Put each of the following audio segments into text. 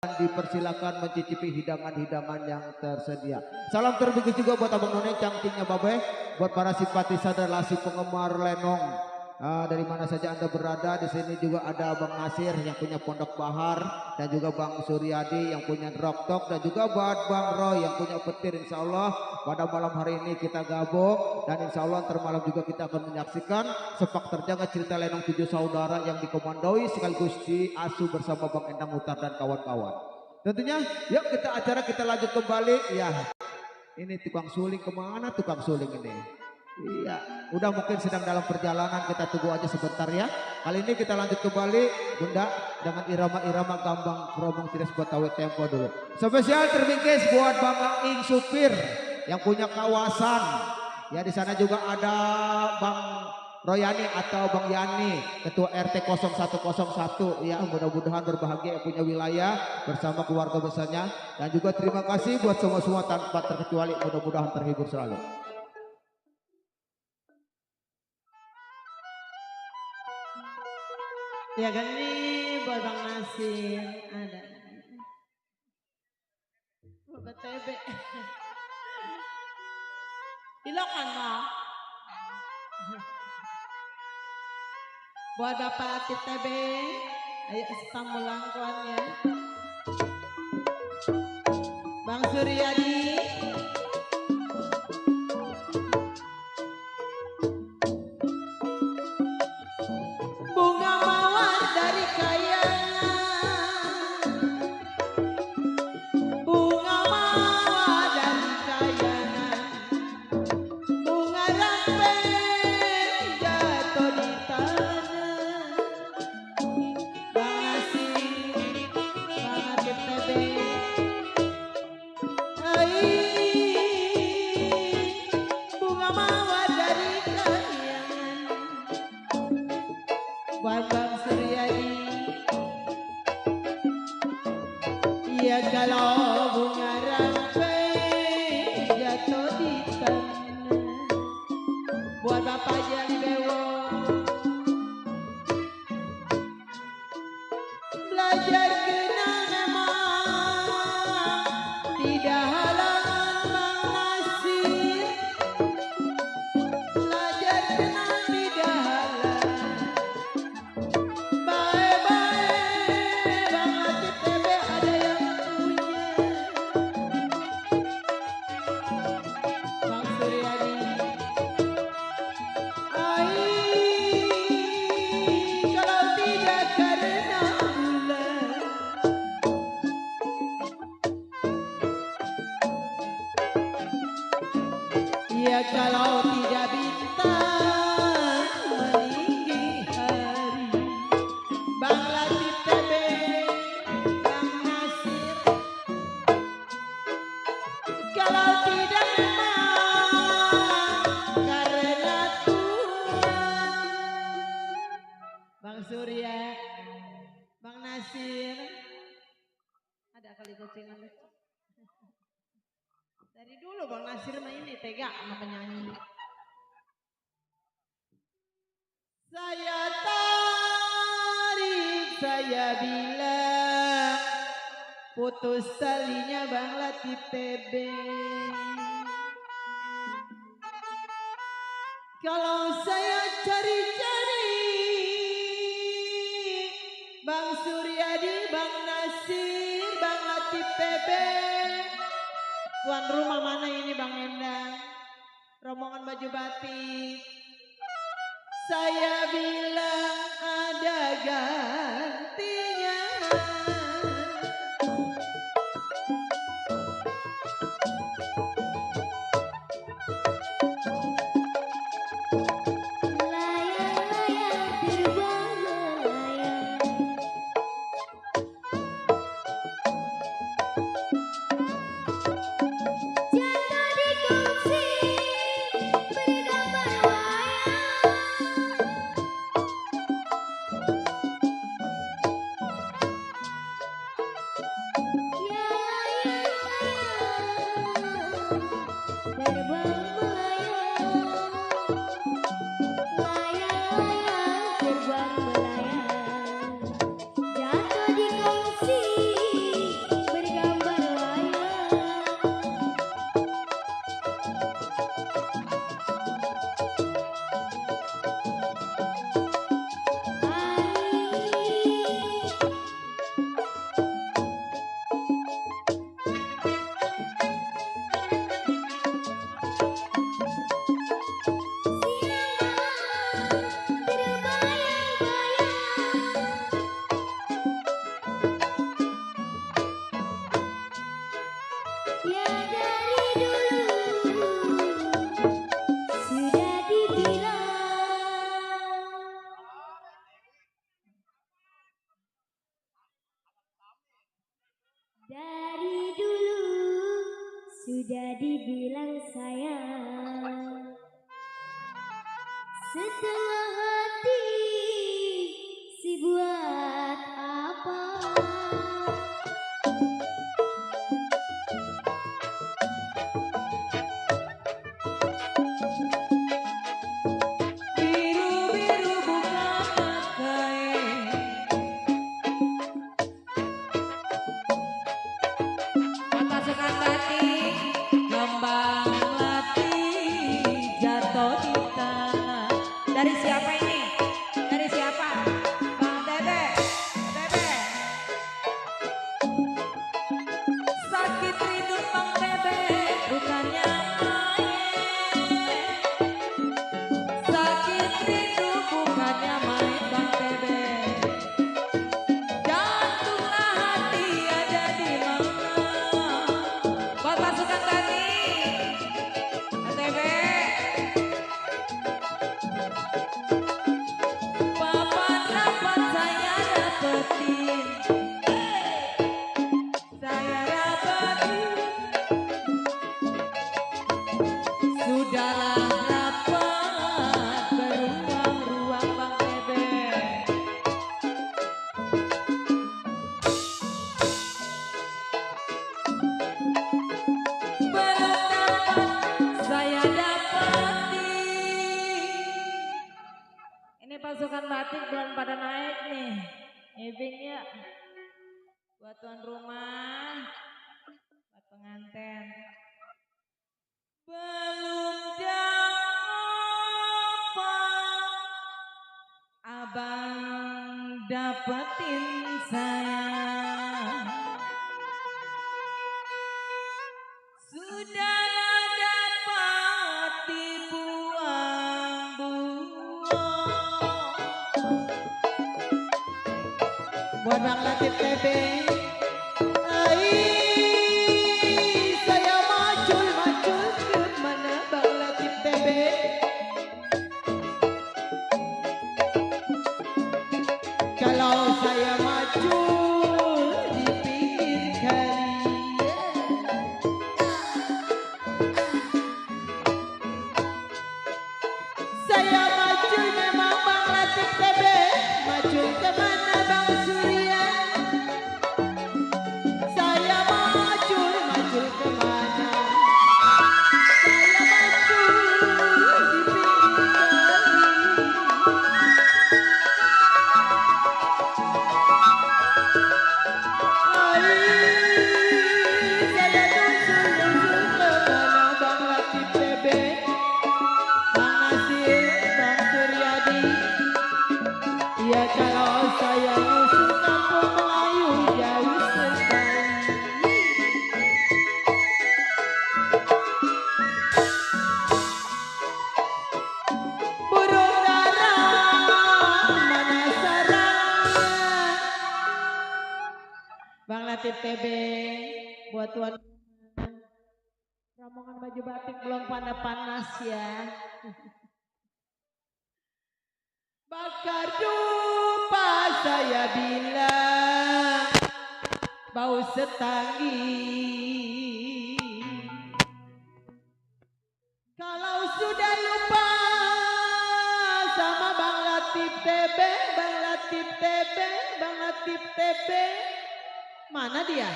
dipersilakan mencicipi hidangan-hidangan yang tersedia. Salam terbigis juga buat Abang None, cangkingnya Babe, buat para simpatisan dan lasi penggemar lenong. Dari mana saja Anda berada, di sini juga ada Bang Nasir yang punya Pondok Bahar, dan juga Bang Suryadi yang punya Droktok, dan juga buat Bang Roy yang punya Petir. Insya Allah pada malam hari ini kita gabung, dan insya Allah termalam juga kita akan menyaksikan sepak terjang cerita lenong 7 saudara yang dikomandoi sekaligus diasuh bersama Bang Endang Mutar dan kawan-kawan. Tentunya yuk kita lanjut kembali. Ya, ini tukang suling, kemana tukang suling ini? Iya, udah mungkin sedang dalam perjalanan, kita tunggu aja sebentar ya. Kali ini kita lanjut kembali Bunda dengan irama-irama gambang keromong Cires Betawi tempo dulu. Spesial terbingkis buat Bang Aing supir yang punya kawasan. Ya, di sana juga ada Bang Royani atau Bang Yani, Ketua RT 0101 ya, mudah-mudahan berbahagia punya wilayah bersama keluarga besarnya. Dan juga terima kasih buat semua tanpa terkecuali, mudah-mudahan terhibur selalu. Ya kan ini buat Bang Nasir ada. Bapak Tebe. Dilokan mau. Buat Bapak Tebe, ayo stambulan kawan ya. Bang Suryadi. Bunga mawar dari kayangan, bunga mawar dari kayangan, bunga ramping jatuh di tanah. Bang Nasir, Bang Atip Tebe, bunga mawar dari kayangan. Buat Bang Suryadi, ya kalau bunga ramping jatuh di tanah. Buat Bapak Jali Bewo, belajar kenal memang tidak halangan Bang Nasir. Belajar kenal tidak halangan. Baik-baik Bang Atip Tebe ada yang punya. Bang Suryadi, kalau tidak karena bulan, ya kalau tidak bintang meninggi hari. Bang Latif Tebe, Bang Nasir, kalau tidak memang karena Tuhan. Bang Surya, Bang Nasir, ada kali kucingan lucu. Dari dulu Bang Nasir mah ini tega sama penyanyi. Saya tarik, saya bilang putus talinya Bang Latif Tebe. Kalau saya cari-cari Bang Suryadi, Bang Nasir, Bang Latif Tebe, tuan rumah mana ini Bang Endang? Rombongan baju batik. Saya bilang ada gantinya. Layang-layang terbang melayang, jatuh di kursi bergambar wayang. Dari dulu sudah dibilang sayang, setengah hati si buat apa? Biru-biru bukan kain, pasukan batik, kembang melati jatuh di tanah. Dari siapa ini? Dari siapa? Bang Tebe, Tebe. Sakit rindu Bang Tebe, bukannya main. Sakit rindu bukannya main Bang Tebe. Jantunglah hati ada di mana? Buat pasukan tani, TB. Papan dapat saya dapetin, saya dapetin. Sudahlah rapat beruang-ruang Bang TB. Belum dapat saya dapati. Ini pasukan batik belum pada naik nih. Ibingnya buat tuan rumah, buat pengantin. Belum dapat abang dapetin saya. Sudahlah dapat dibuang-buang. Buat Bang Latif TB. Saya macul-macul kemana Bang Latif TB. Kalau saya macul di pinggir kali, saya macul memang Bang Latif TB. Macul kemana Bang Surya? Saya macul kemana? Saya macul di pinggir kali. Saya nusul-nusul kemana Bang Latif TB, Bang Nasir, Bang Suryadi. Ya kalau saya nusul kampung Melayu jauh sekali. Burung dara mana sarangnya? Bang Latif TB buat tuan rombongan baju batik belum pada panas ya. Bakar dupa saya bilang bau setanggi. Kalau sudah lupa sama Bang Latif TB, Bang Latif TB, Bang Latif TB. Mana dia?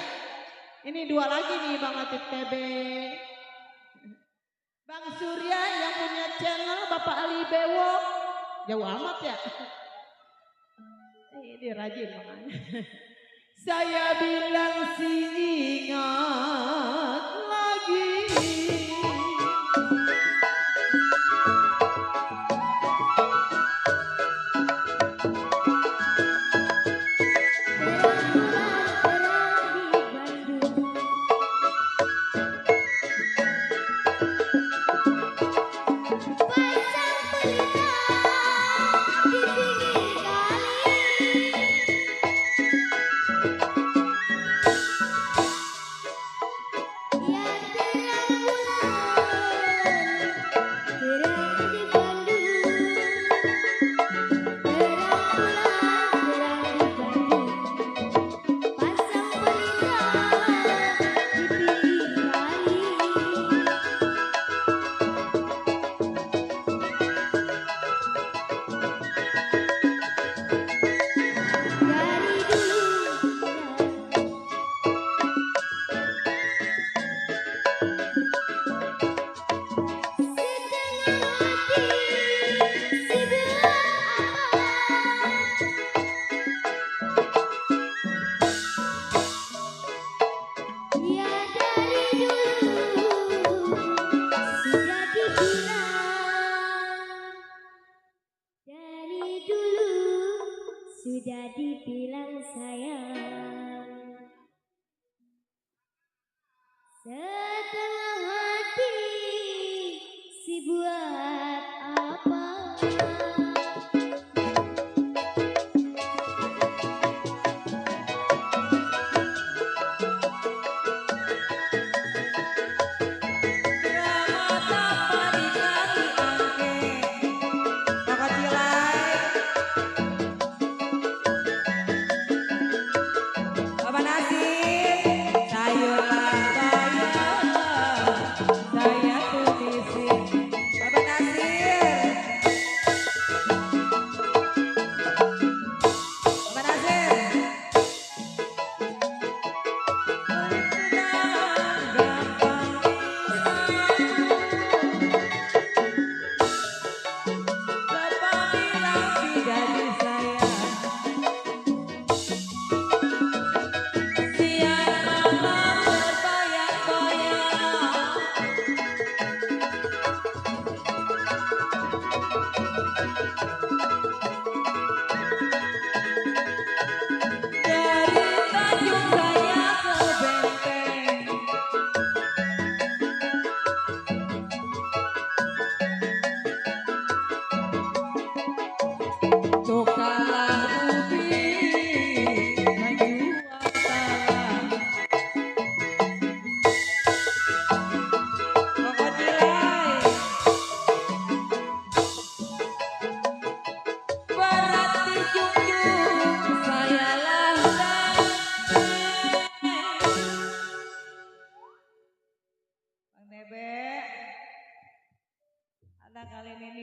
Ini dua lagi nih Bang Latif TB. Bang Surya yang punya channel Bapak Ali Bewo. Jauh amat ya. Ini rajin makanya. Saya bilang sih ingat lagi.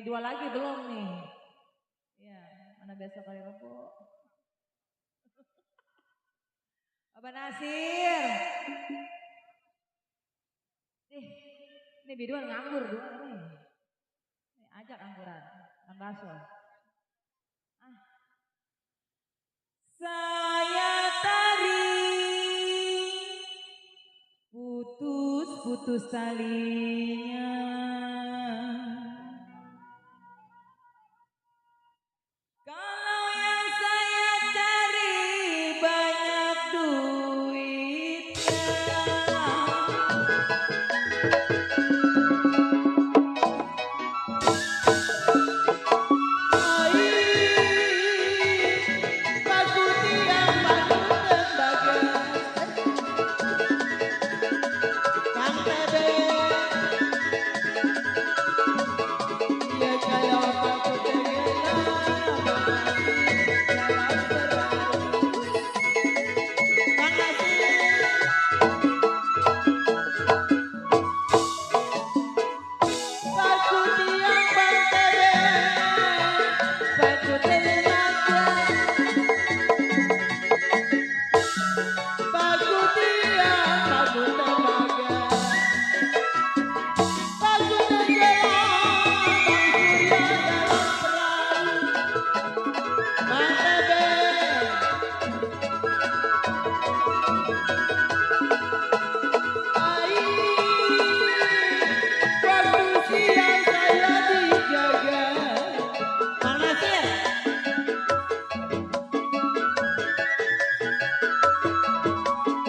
Dua lagi belum nih. Ya, mana besok kali Rebo. Bapak Nasir. Ini biduan nganggur dua nih. Ajak angguran, kan baso. Saya tarik putus-putus talinya. Kalau yang saya cari banyak duitnya.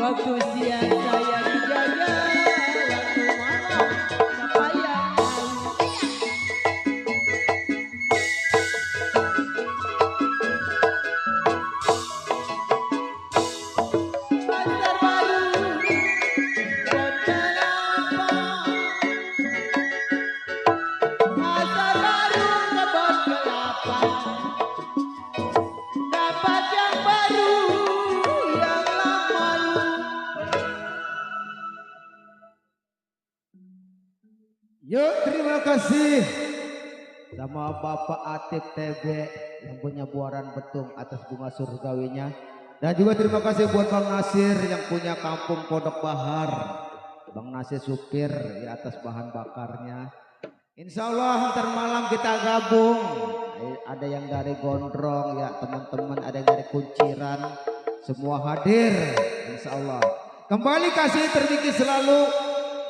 Waktu siang saya dijaga, waktu malam siapa yang tahu. Pasar baru, kota lama. Pasar baru, kebun kelapa. Dapat yang baru, yang lama lupa. Yuk, terima kasih sama Bapak Atif TB yang punya buaran betung atas bunga surgawinya. Dan juga terima kasih buat Bang Nasir yang punya kampung Pondok Bahar. Bang Nasir supir di atas bahan bakarnya. Insya Allah ntar malam kita gabung. Ada yang dari Gondrong ya teman-teman, ada yang dari Kunciran. Semua hadir insya Allah. Kembali kasih tertinggi selalu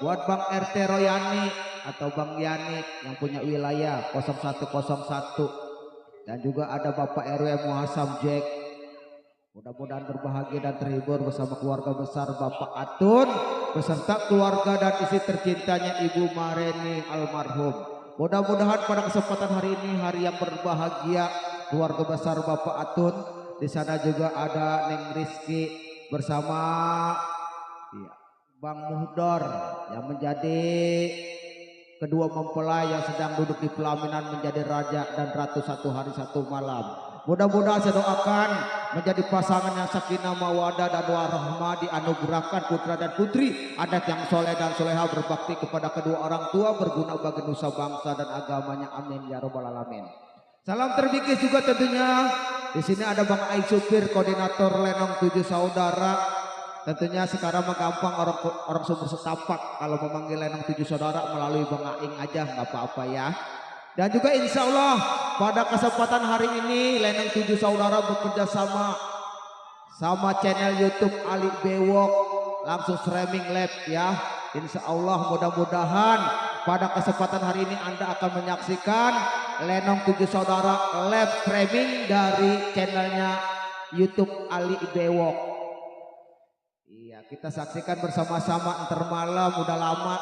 buat Bang RT Royani atau Bang Yani yang punya wilayah 0101. Dan juga ada Bapak RW Muhasam Jack. Mudah-mudahan berbahagia dan terhibur bersama keluarga besar Bapak Atun beserta keluarga dan istri tercintanya Ibu Mareni almarhum. Mudah-mudahan pada kesempatan hari ini hari yang berbahagia keluarga besar Bapak Atun. Di sana juga ada Neng Rizky bersama ya, Bang Muhdor yang menjadi kedua mempelai yang sedang duduk di pelaminan menjadi raja dan ratu satu hari satu malam. Mudah-mudahan saya doakan menjadi pasangan yang sakinah mawadah dan warahmah, dianugerahkan putra dan putri, anak yang soleh dan soleha, berbakti kepada kedua orang tua, berguna bagi nusa bangsa dan agamanya. Amin ya robbal alamin. Salam terbikis juga tentunya. Di sini ada Bang Aik Supir, koordinator Lenong 7 Saudara. Tentunya sekarang menggampang orang sumber setapak kalau memanggil Lenong 7 Saudara melalui Bang Aing aja, nggak apa-apa ya. Dan juga insya Allah pada kesempatan hari ini Lenong 7 Saudara bekerja sama channel YouTube Ali Bewok, langsung streaming live ya. Insya Allah mudah-mudahan pada kesempatan hari ini Anda akan menyaksikan Lenong 7 Saudara live streaming dari channelnya YouTube Ali Bewok. Iya, kita saksikan bersama-sama ntar malam, udah lama.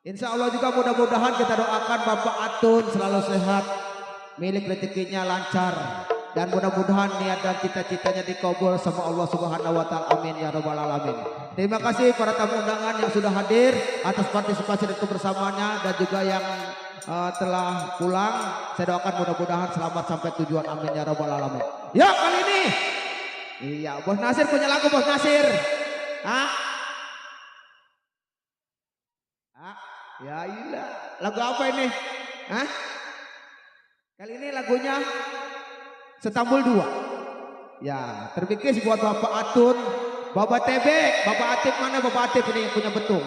Insya Allah juga mudah-mudahan kita doakan Bapak Atun selalu sehat, milik rezekinya lancar, dan mudah-mudahan niat dan cita-citanya dikabul sama Allah Subhanahu wa taala. Amin ya rabbal alamin. Terima kasih para tamu undangan yang sudah hadir atas partisipasi dan kebersamaannya, dan juga yang telah pulang. Saya doakan mudah-mudahan selamat sampai tujuan. Amin ya rabbal alamin. Ya, kali ini iya, Bos Nasir punya lagu. Bos Nasir, ya ilah, lagu apa ini? Kali ini lagunya Setambul 2. Ya, terbikis buat Bapak Atun, Bapak TB, Bapak Atif. Mana Bapak Atif ini yang punya betung?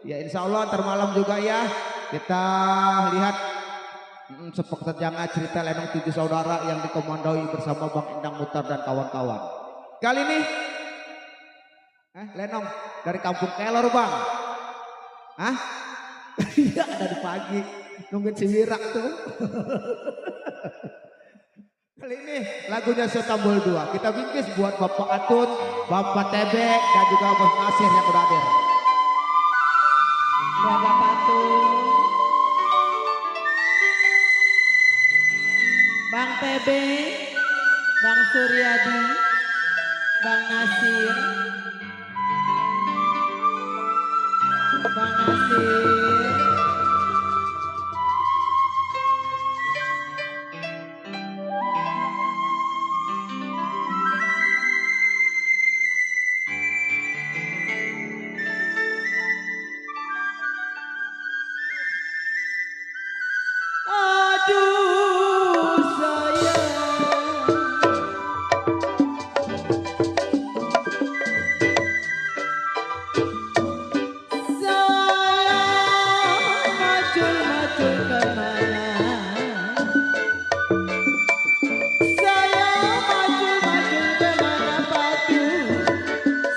Ya insya Allah ntar malam juga ya kita lihat sepak terjangnya cerita Lenong 7 Saudara yang dikomandoi bersama Bang Endang Mutar dan kawan-kawan. Kali ini Lenong dari kampung Kelor Bang. Iya, dari pagi nungguin si Wira tuh. Kali ini lagunya Setambul 2 kita bingkis buat Bapak Atun, Bapak TB, dan juga Bos Nasir yang udah hadir. Buat Bapak Atun, Bang TB, Bang Suryadi, Bang Nasir, Bang Nasir. Aduh sayang, macul-macul kemana? Saya macul-macul kemana patu?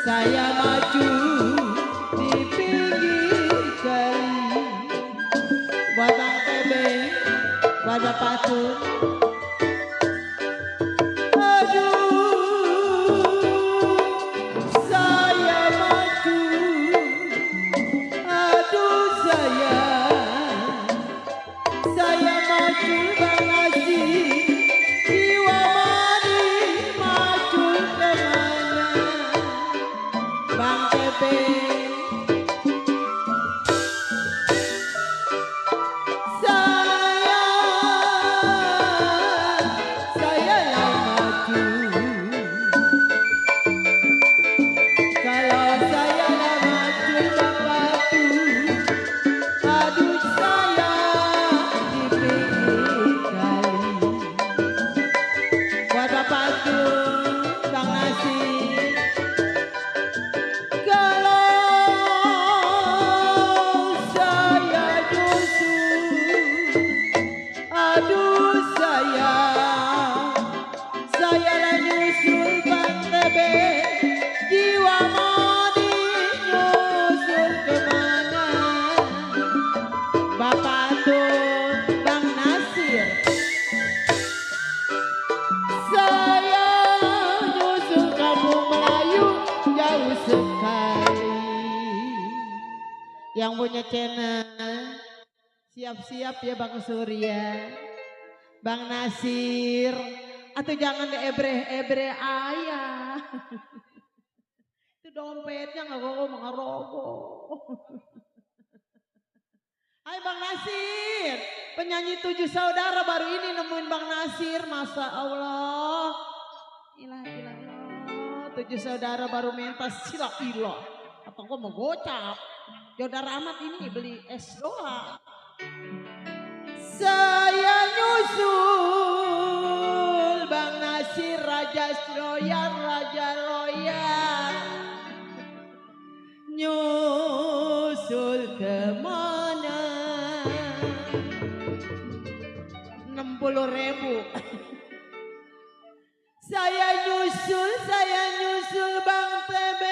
Saya maju di pinggir kali. Buat Bang TB, buat Bapak Atun. Saya maju, saya maju Bang Haji, jiwa mani maju kemana? Bang TB, saya lah maju. Kalau saya lah maju Bapak Atun, aduh saya di pinggir kali. Buat Bapak Atun, Bang Nasir, kalau saya dusun, aduh saya lah nyusul Bang TB, jiwa mani nyusul kemana? Bapak Atun, Bang Nasir, saya nyusul kampung Melayu jauh sekali. Yang punya channel Siap-siap ya Bang Surya. Bang Nasir. Atau jangan ebre ayah. Itu dompetnya gak kok mengerogoh. Hai Bang Nasir. Penyanyi 7 saudara baru ini nemuin Bang Nasir. Masa Allah. Ilah. 7 saudara baru mentas sila. Atau gue mau gocap. Jodoh Rahmat ini beli es doang. Saya nyusul Bang Nasir Raja Royal. Nyusul kemana? 60.000. Saya nyusul Bang TB.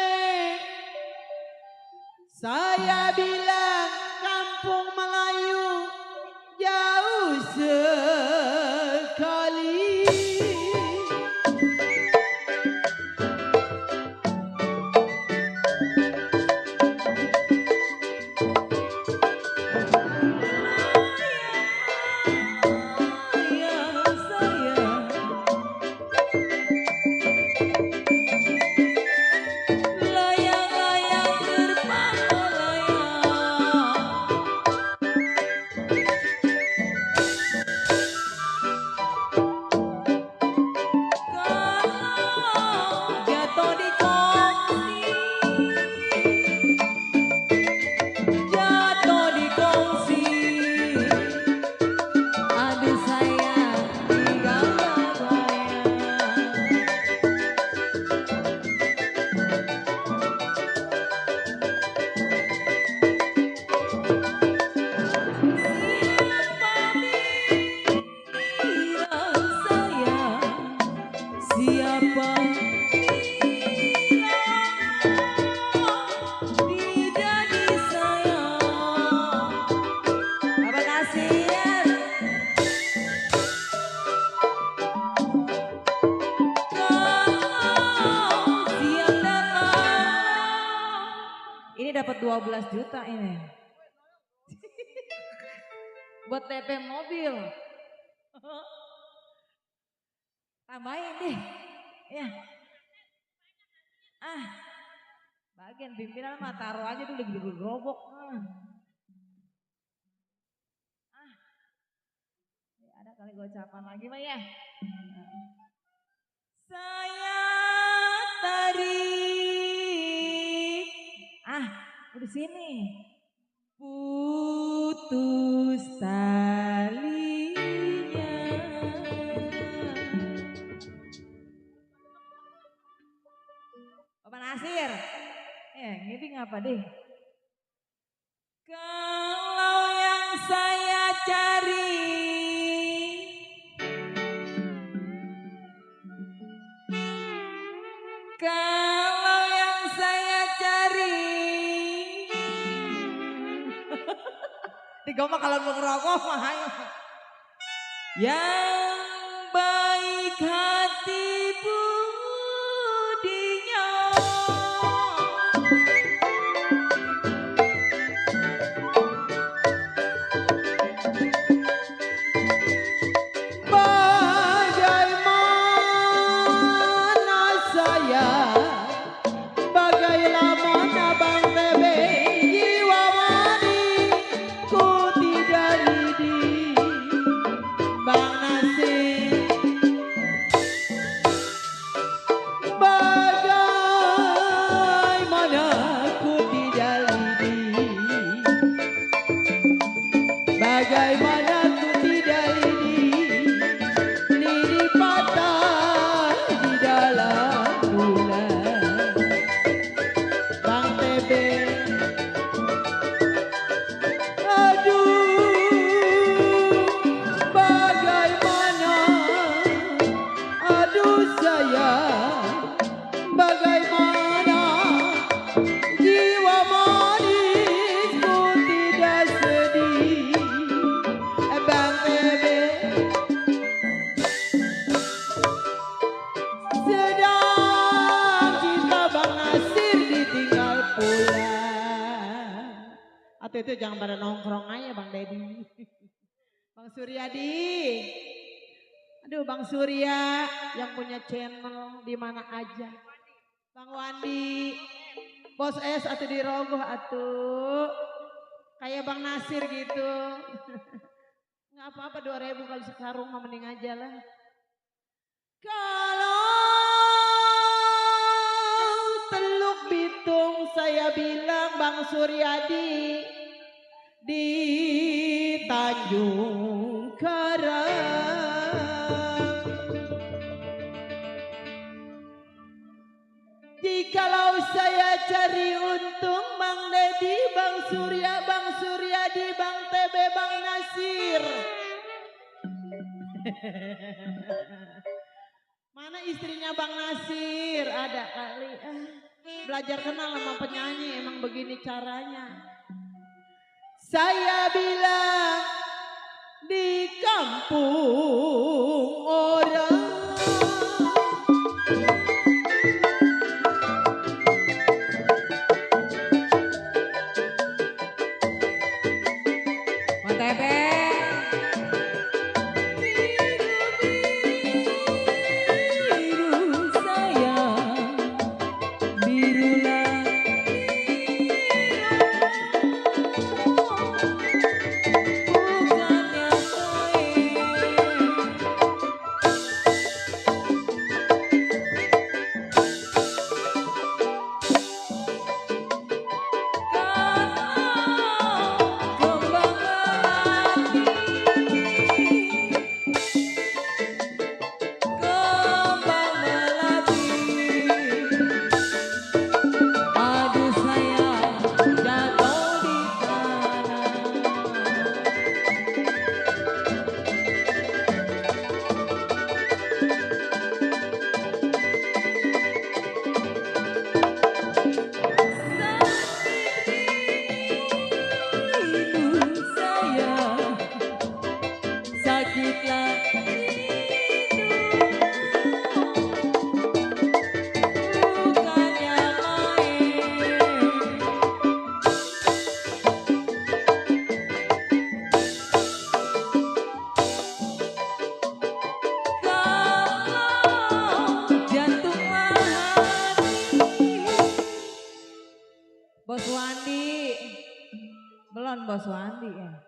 Saya bilang kampung Melayu jauh sekali. Ini dapat 12 juta ini. Buat TP mobil. Tambahin deh. Ya. Bagian pimpinan mah taruh aja dulu di gerobok. Ada kali gocapan lagi mah ya. Saya tarik. Udah sini. Putus talinya. Bapak Nasir. Ngibing apa deh? Kalau yang saya cari Digoma kalau mau ngerokok mah ayo. Yang baik hati budinya. Bagaimana saya, bagaimana Bang TB, jiwa ku tidak lidi Bang Nasir. Atau itu jangan pada nongkrong aja Bang Dedi. Bang Suryadi. Aduh Bang Surya yang punya channel di mana aja. Bang Wandi. Bos S atau di Rogoh atuh. Kayak Bang Nasir gitu. Nggak apa-apa 2.000 kalau sekarung mah mending aja lah. Kalau Teluk Bitung saya bilang Bang Suryadi di Tanjung Karang. Jikalau saya cari untung Bang Dedi, Bang Surya, Bang Suryadi, Bang TB, Bang Nasir. Mana istrinya Bang Nasir? Ada kali. Belajar kenal sama penyanyi emang begini caranya. Saya bilang di kampung orang. Bos Wandi, belum Bos Wandi ya.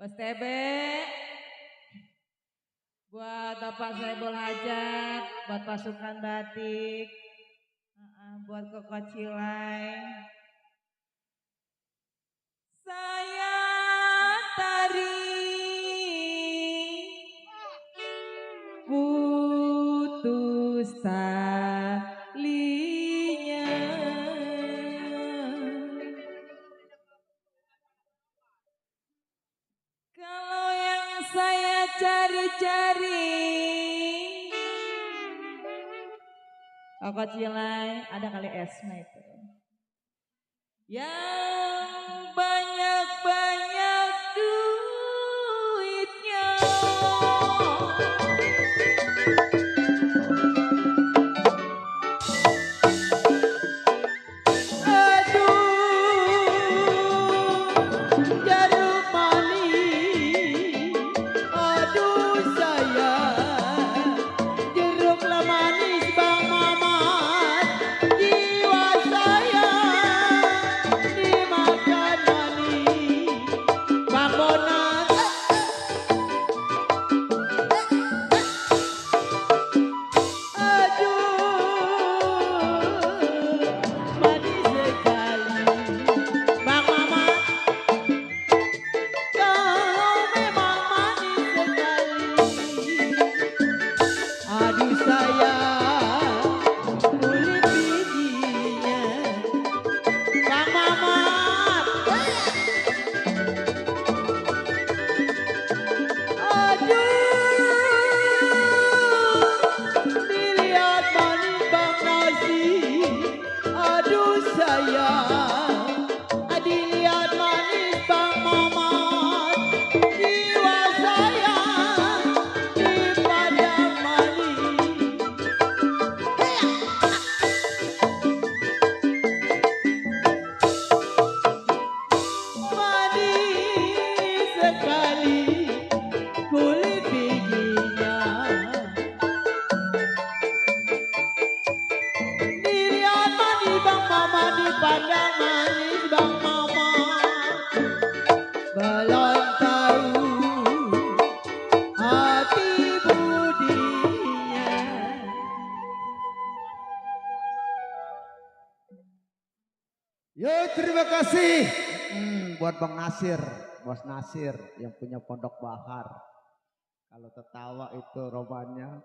Bos TB, buat Bapak Saibul Hajat, buat pasukan batik, buat Koko Cilai. Saya tari putus talinya. Kalau yang saya cari-cari, Koko Cilai, ada kali Esma itu. Yang banyak-banyak duitnya. dipandang manis Bang Mamat, belum tahu hati budinya. Yo, terima kasih buat Bang Nasir, Bos Nasir yang punya Pondok Bahar. Kalau tertawa itu romannya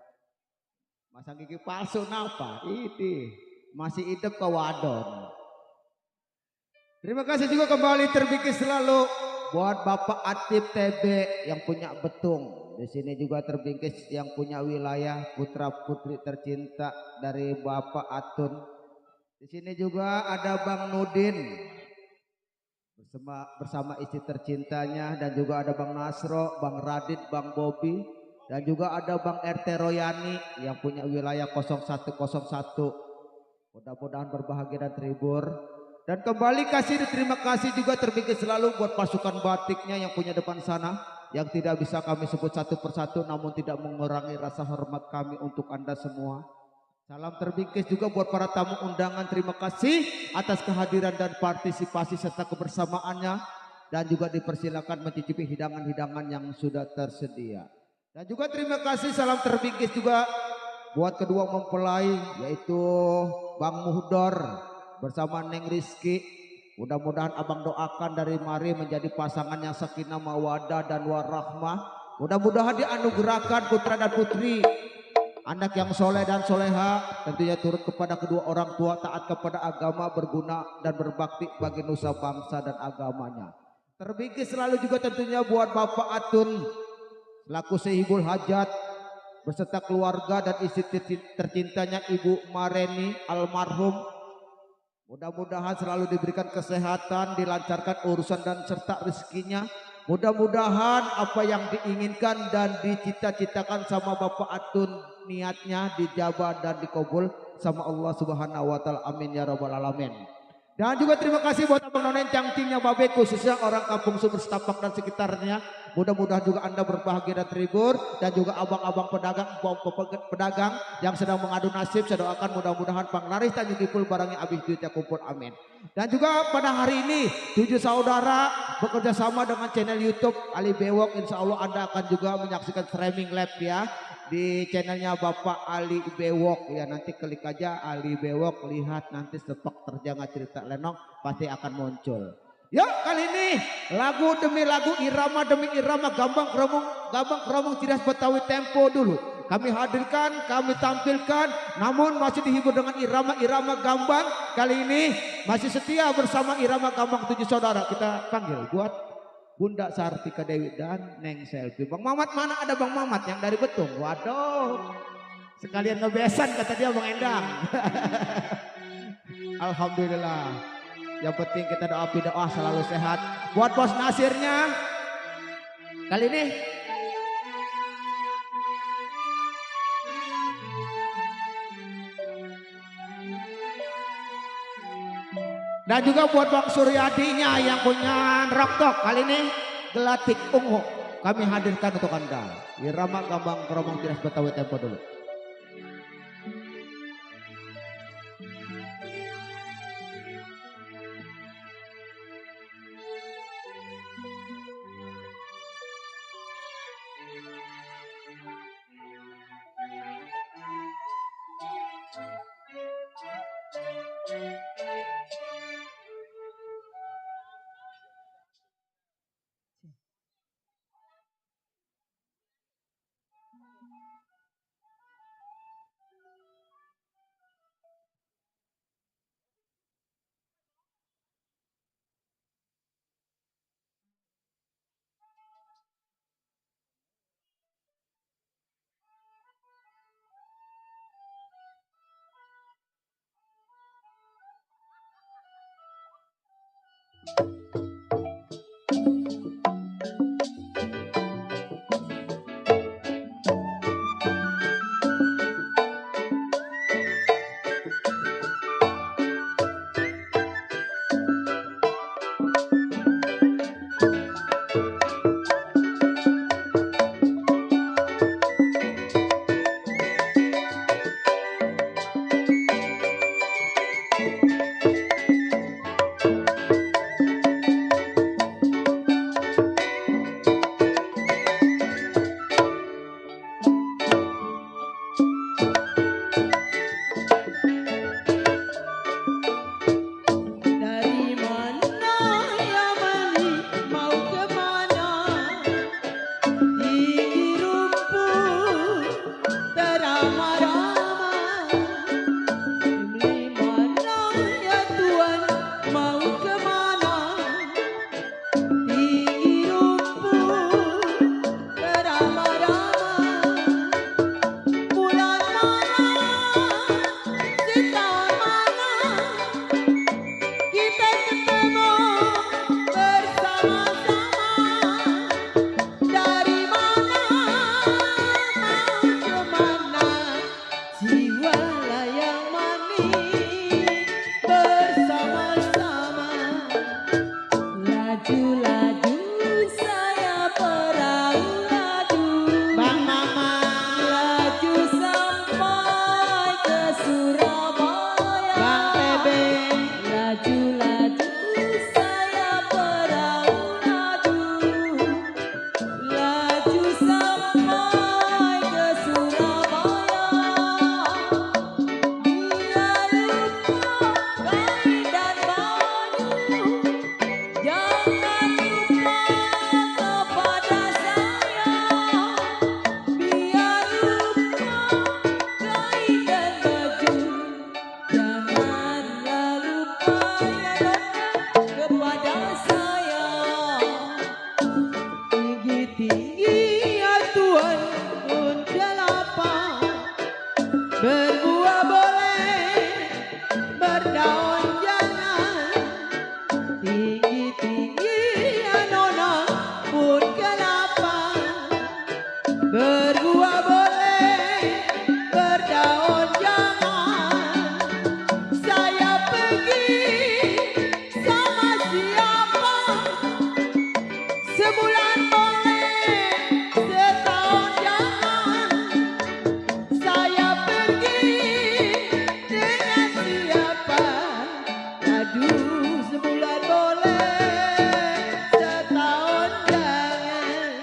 masang gigi palsu napa? Ini masih hidup ke wadon. Terima kasih juga kembali terbingkis selalu buat Bapak Atip TB yang punya Betung. Di sini juga terbingkis yang punya wilayah putra putri tercinta dari Bapak Atun. Di sini juga ada Bang Nudin bersama istri tercintanya, dan juga ada Bang Nasro, Bang Radit, Bang Bobi, dan juga ada Bang RT Royani yang punya wilayah 0101. Mudah-mudahan berbahagia dan terhibur. Dan kembali terima kasih juga terbingkis selalu buat pasukan batiknya yang punya depan sana, yang tidak bisa kami sebut satu persatu, namun tidak mengurangi rasa hormat kami untuk Anda semua. Salam terbingkis juga buat para tamu undangan. Terima kasih atas kehadiran dan partisipasi serta kebersamaannya, dan juga dipersilakan mencicipi hidangan-hidangan yang sudah tersedia. Dan juga terima kasih salam terbingkis juga buat kedua mempelai, yaitu Bang Muhdor bersama Neng Rizky. Mudah-mudahan abang doakan dari mari menjadi pasangan yang sakinah mawadah dan warahmah. Mudah-mudahan dianugerahkan putra dan putri, anak yang soleh dan soleha, tentunya turut kepada kedua orang tua, taat kepada agama, berguna dan berbakti bagi nusa bangsa dan agamanya. Terbingkis selalu juga tentunya buat Bapak Atun selaku sehibul hajat beserta keluarga dan istri tercintanya Ibu Mareni almarhum. Mudah-mudahan selalu diberikan kesehatan, dilancarkan urusan dan serta rezekinya. Mudah-mudahan apa yang diinginkan dan dicita-citakan sama Bapak Atun niatnya dijabah dan dikabul sama Allah Subhanahu wa taala. Amin ya rabbal alamin. Dan juga terima kasih buat abang nonen cangtingnya Babe, khususnya orang kampung Sumber Setapak dan sekitarnya. Mudah-mudahan juga Anda berbahagia dan terhibur, dan juga abang-abang pedagang yang sedang mengadu nasib, saya doakan mudah-mudahan panglaris tanjung kipul barangnya habis duitnya kumpul, amin. Dan juga pada hari ini 7 saudara bekerja sama dengan channel YouTube Ali Bewok. Insya Allah Anda akan juga menyaksikan streaming live ya di channelnya Bapak Ali Bewok ya. Nanti klik aja Ali Bewok, lihat nanti sepak terjang cerita lenong pasti akan muncul. Yuk kali ini lagu demi lagu, irama demi irama, gambang keromong ciras Betawi tempo dulu kami hadirkan, kami tampilkan, namun masih dihibur dengan irama-irama gambang. Kali ini masih setia bersama irama gambang 7 saudara. Kita panggil buat Bunda Sartika Dewi dan Neng Selfie. Bang Mamat mana? Ada Bang Mamat yang dari Betung. Waduh, sekalian ngebesan kata dia Bang Endang. Alhamdulillah. Yang penting kita doa selalu sehat. Buat Bos Nasirnya kali ini dan juga buat Bang Suryadinya yang punya Rocktok kali ini Gelatik Ungu kami hadirkan untuk Anda. Irama gambang keromong ciras Betawi tempo dulu. berdaun jangan tinggi-tinggi nona pun kelapa berbuah boleh berdaun jangan saya pergi sama siapa sebulan boleh setahun jangan saya pergi dengan siapa aduh sebulan boleh setahun jangan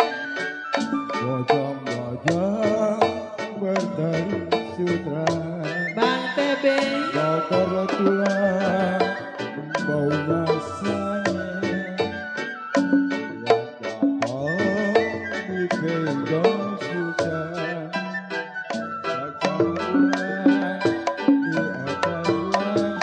Bojong-bojong bertari sutra Bang Tebing bakar tulang bau masanya yang dapat dipegang susah macam bulan di atas langit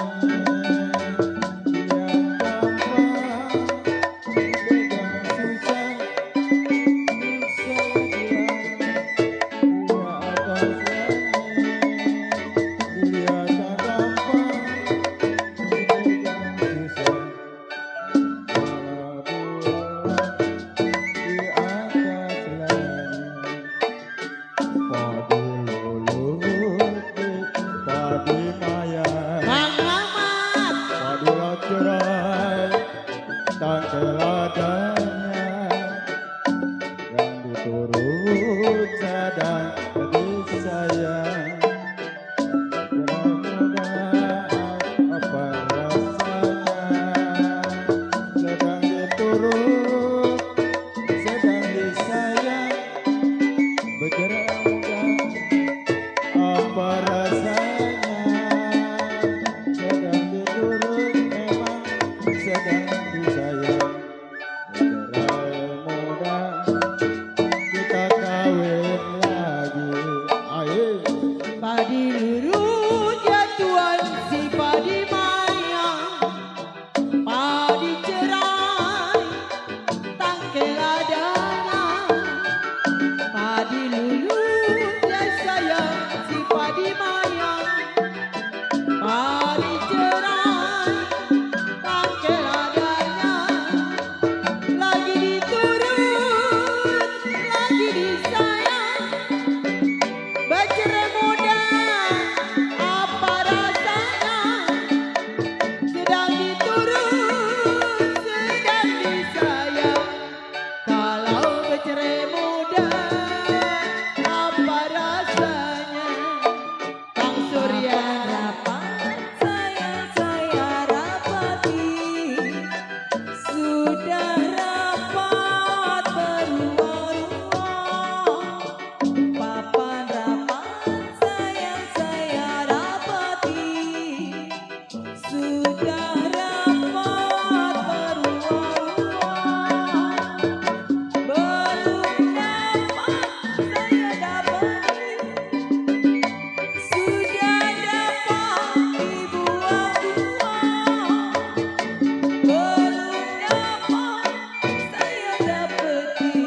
yang dapat dipegang susah Bang Mamat dan teladannya yang diturut sedang pedih sayang mudah apa rasanya sedang diturut sedang disayang bergerak mudah apa rasanya sedang diturut memang sedang disayang bercerai muda kita kawin lagi ayo padi lurus ya tuan si padi mayang padi cerai tangkel adanya padi lurus ya sayang si padi mayang padi cerai tangkel adanya lagi diturut lagi disayang bercerai muda apa rasanya sedang diturut sedang disayang kalau bercerai muda apa rasanya Kang Surya rapat saya rapati sudah rapat beruang-uang papan rapat saya rapati sudah rapat beruang-uang belum dapat saya dapati sudah dapat dibuang-buang belum dapat saya dapati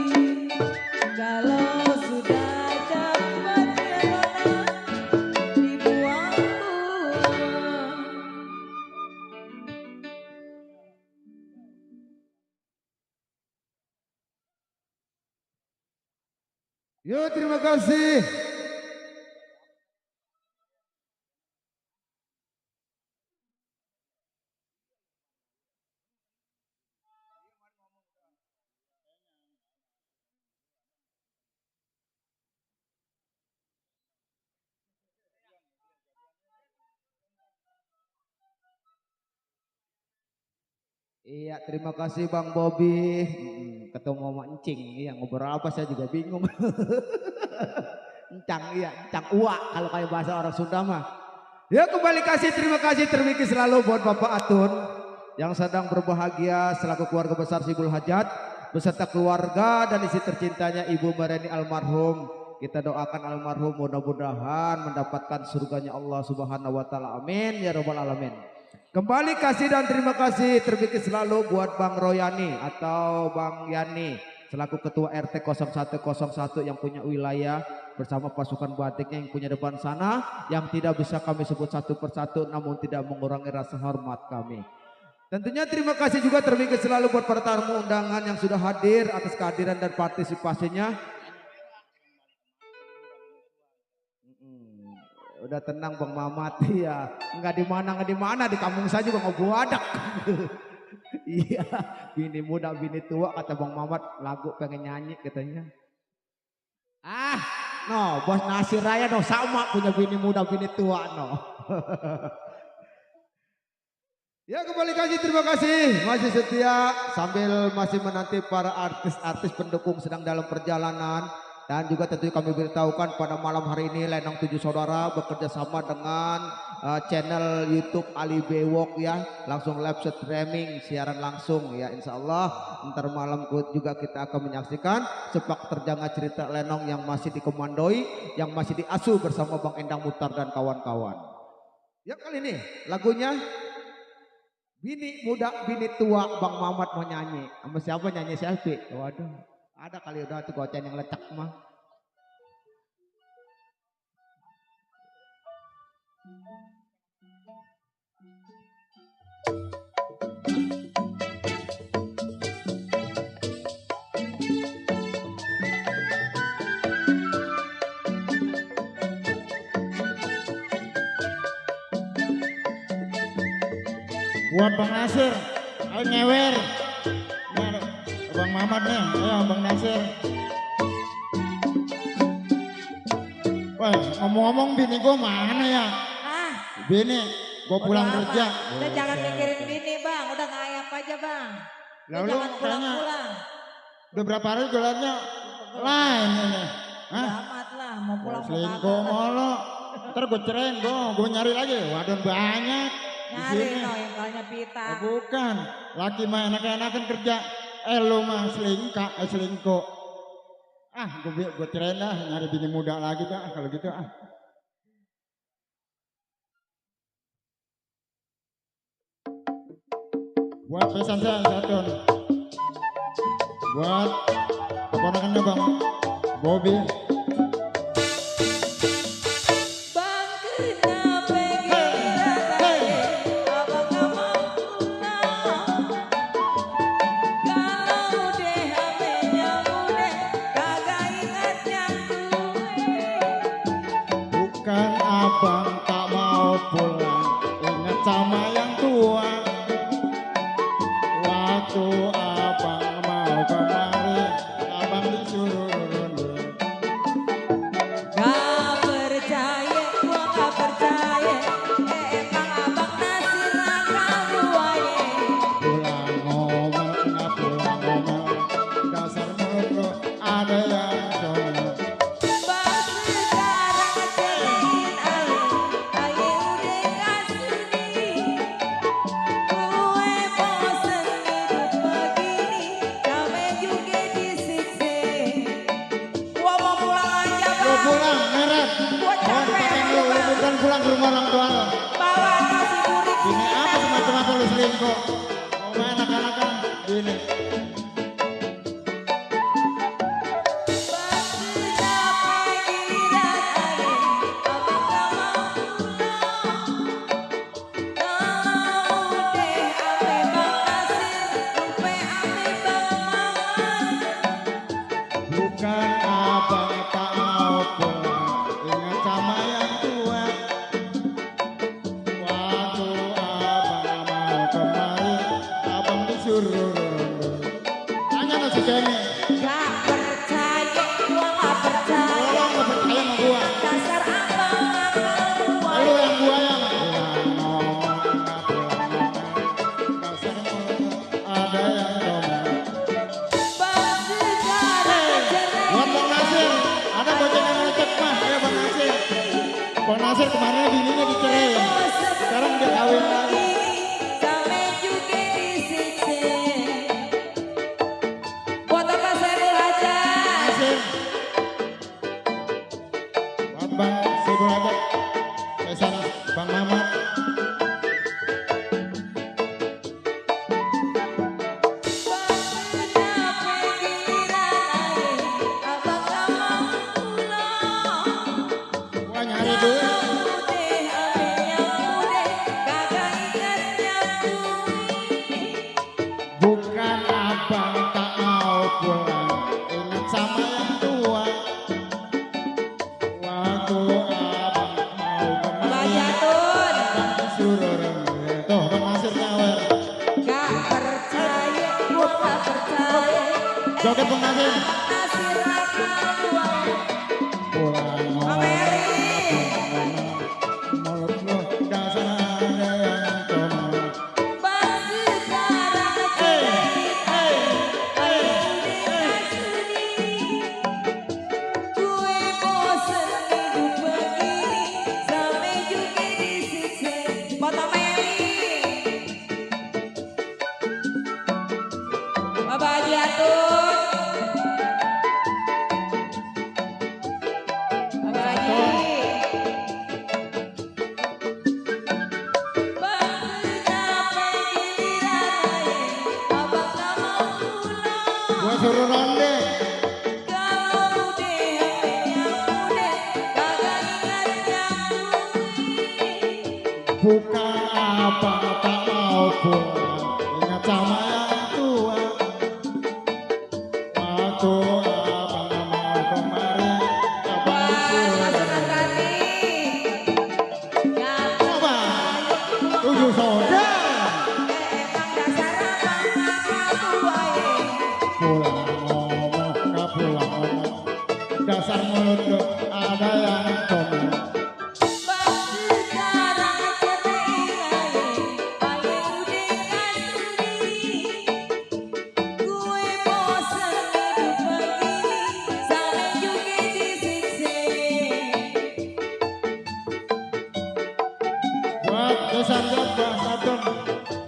kalau sudah dapat nona dibuang-buang. Yo, terima kasih. Iya, terima kasih Bang Bobi. Ketemu Mama Encing, iya ngobrol apa saya juga bingung. Encang, iya, encang uak kalau kayak bahasa orang Sunda mah. Ya kembali kasih, terima kasih termiki selalu buat Bapak Atun yang sedang berbahagia selaku keluarga besar Sibul Hajat beserta keluarga dan isi tercintanya Ibu Mareni almarhum. Kita doakan almarhum mudah-mudahan mendapatkan surganya Allah Subhanahu wa taala. Amin ya rabbal alamin. Kembali kasih dan terima kasih terbikin selalu buat Bang Royani atau Bang Yani selaku Ketua RT 0101 yang punya wilayah bersama pasukan batiknya yang punya depan sana, yang tidak bisa kami sebut satu persatu namun tidak mengurangi rasa hormat kami. Tentunya terima kasih juga terlebih selalu buat para tamu undangan yang sudah hadir atas kehadiran dan partisipasinya. Udah tenang Bang Mamat ya, nggak di mana di kampung saya juga mau buadak. Iya, bini muda bini tua kata Bang Mamat, lagu pengen nyanyi katanya. No, bos Nasir Raya no sama punya bini muda bini tua no. Ya kembali kasih terima kasih masih setia sambil masih menanti para artis-artis pendukung sedang dalam perjalanan. Dan juga tentunya kami beritahukan pada malam hari ini Lenong 7 Saudara bekerja sama dengan channel YouTube Ali Bewok ya, langsung live streaming siaran langsung ya, insya Allah ntar malam juga kita akan menyaksikan sepak terjangnya cerita Lenong yang masih dikomandoi, yang masih diasuh bersama Bang Endang Mutar dan kawan-kawan. Ya kali ini lagunya bini muda bini tua Bang Mamat mau nyanyi, sama siapa nyanyi selfie? Waduh, ada kali udah tuh goceng yang lecak mah. Buat Bang Nasir, ayo nyewer. Nah, Bang Mamat nih, ayo Bang Nasir. Wah, ngomong-ngomong bini gue mana ya? Bini, gue pulang kerja. Udah jangan mikirin bini bang, udah ngayap aja bang. Lalu Jangan kayaknya pulang-pulang. udah berapa hari gue liatnya lain ini. Hah? Udah amat lah, mau pulang mau Selingkuh kagak. mulu. Ntar gue cerain gue nyari lagi. Waduh banyak. Di Nyari sini. no yang kalanya pita. Oh, bukan, laki mah enak-enakan kerja. Lu mah selingkuh. Gue cerain dah, nyari bini muda lagi dah kalau gitu Buat pesan saya satu. Buat keponakannya Bang Bobby. Bukan abang tak mau pulang, ingat sama yang tua. Waktu abang mau kemari, abang disuruh rundur. Gak percaya, gua gak percaya. Emang abang Nasir akal buaya. Pulang ngomel, nggak pulang ngomel, dasar mulut ada yang comel. Bang sekarang cerain Ale udah kasih nih. Gue bosen hidup begini, damai juga disiksa. Gua mau pulang aja Lu bang. pulang, meret. Gua capek Lu bang. bukan pulang ke rumah orang tua lu. Bawa nasi kuning. Ini apa semacam lu selingkuh? Mau main anak-anakan gini. Bukan abang tak mau pulang, ingat sama yang tua. Waktu abang mau kemari, abang disuruh rundur. Tanya no si Kenny, Gak percaya, gua gak percaya. tolong nggak percaya sama gua. Dasar abang akal buaya. Lu yang gua yang pulang ngomong, nggak pulang ngomong. Dasar mulut ada yang comel. Bang sekarang cerai. Buat Bang Nasir, ada bocah yang lecek mah, ayo Bang Nasir. Bang Nasir kemarin bininya dicerai, sekarang dia kawin lagi. Damai juga disiksa. Buat apa saya belajar? Nasir, buat Bang Sibul aja, pesan Bang Mamat. joget Bang Nasir. Nasir Rahman. Pulang mulut lu dasar ada yang cuma. Bang sekarang gue bosen hidup begini sampai juga disiksa. Foto Meli. Bapak Haji Atur. Bapak Haji. Bang kenapa giliran abang gak mau pulang? Gua suruh ronde. Kalau udah HP-nya udah kagak ingat nyambung. Bukan apa tak mau pulang, ingat sama yang tua. Waktu abang gak mau kemari, abang disuruh. Coba, 7 saudara. Pulang ngomong, gak pulang ngomong. Dasar mulut lu ada yang komen. Buat dosan Jogja, Sadun,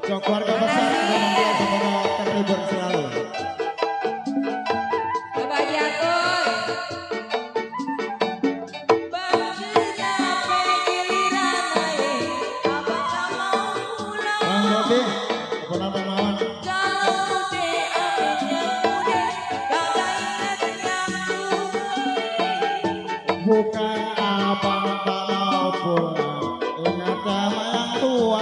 Jog keluarga besar, Indonesia semoga terhibur selalu. Bang Robi, apa nama Mawan? Bukan apa tak mau pulang, ingat sama yang tua.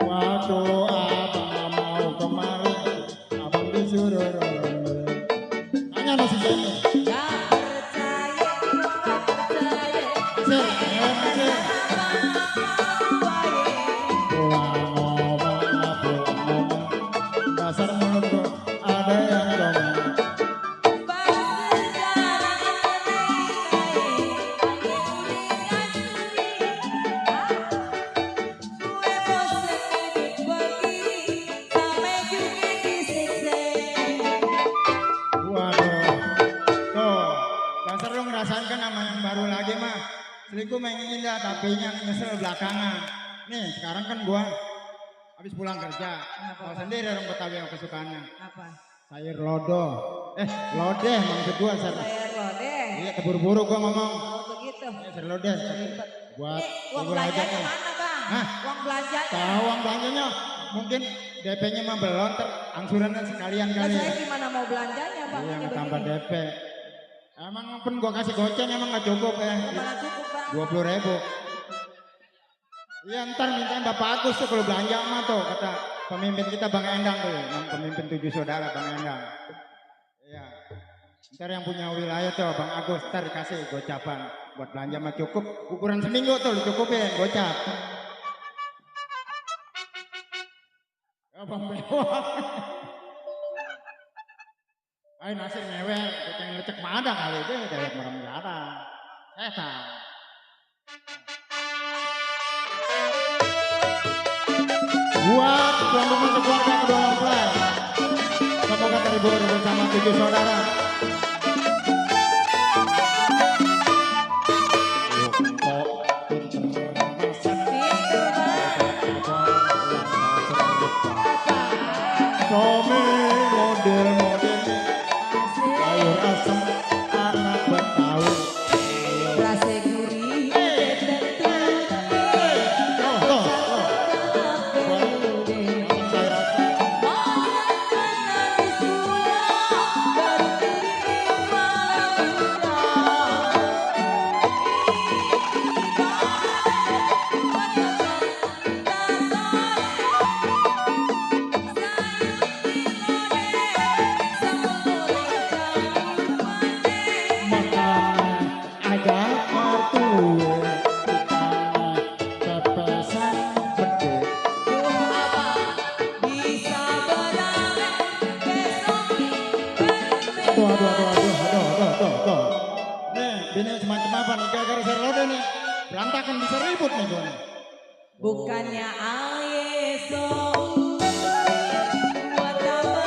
Waktu abang gak mau kemari, abang disuruh ronde. Tanya nasi Jenny. Masih, masih. Pulang ngomong, pulang ngomong. Dasar mulut lu ada yang komen. Waduh, tuh, dasar lu ngerasain kan sama yang baru lagi mah. Selingkuh main indah tapi nyesel belakangan. Nih sekarang kan gua habis pulang kerja. Tahu sendiri orang Betawi yang kesukaannya. Apa? Sayur lodo. Lodeh maksud gua sar. Saya Rode. Iya keburu-buru gua ngomong. Oh begitu. Sayur lodeh. Buat Uang bubur aja belanjanya nih. mana bang? Hah? Uang belanjanya. Tahu uang belanjanya? Mungkin DP-nya mah belum, angsurannya sekalian Lah, kali. saya gimana mau belanjanya bang? Iya Ini tambah begini. DP. Emang pun gua kasih goceng emang gak cukup ya. Mana cukup bang? 20.000. Iya ntar mintain Bapak Agus tuh kalau belanja mah tuh kata pemimpin kita Bang Endang tuh, yang pemimpin 7 saudara Bang Endang. Iya. Ntar yang punya wilayah tuh Bang Agus ntar dikasih gocapan buat belanja mah cukup ukuran seminggu tuh dicukupin gocap. Ya Bang Bewak. Ayo Nasir ngewel, goceng lecek mana kali itu dari merem jarang. Setan. Buat tuan rumah sekeluarga kedua mempelai, semoga terhibur bersama 7 saudara. Kami model-model sayur asem anak Betawi. Rasa gurih. Sayur asem. Kenapa nih? Gara-gara serlode nih. Berantakan bisa ribut nih gue nih. Bukannya ayeso buat apa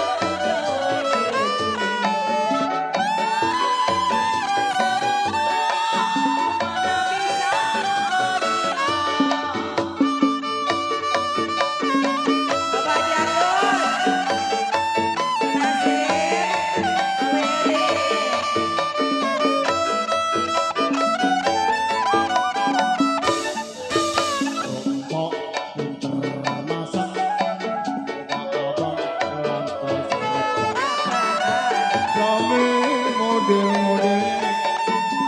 Bapak Jarod, Nasir, Aweri. Kok pinter masak. Abang lantas. Kami model-modelnya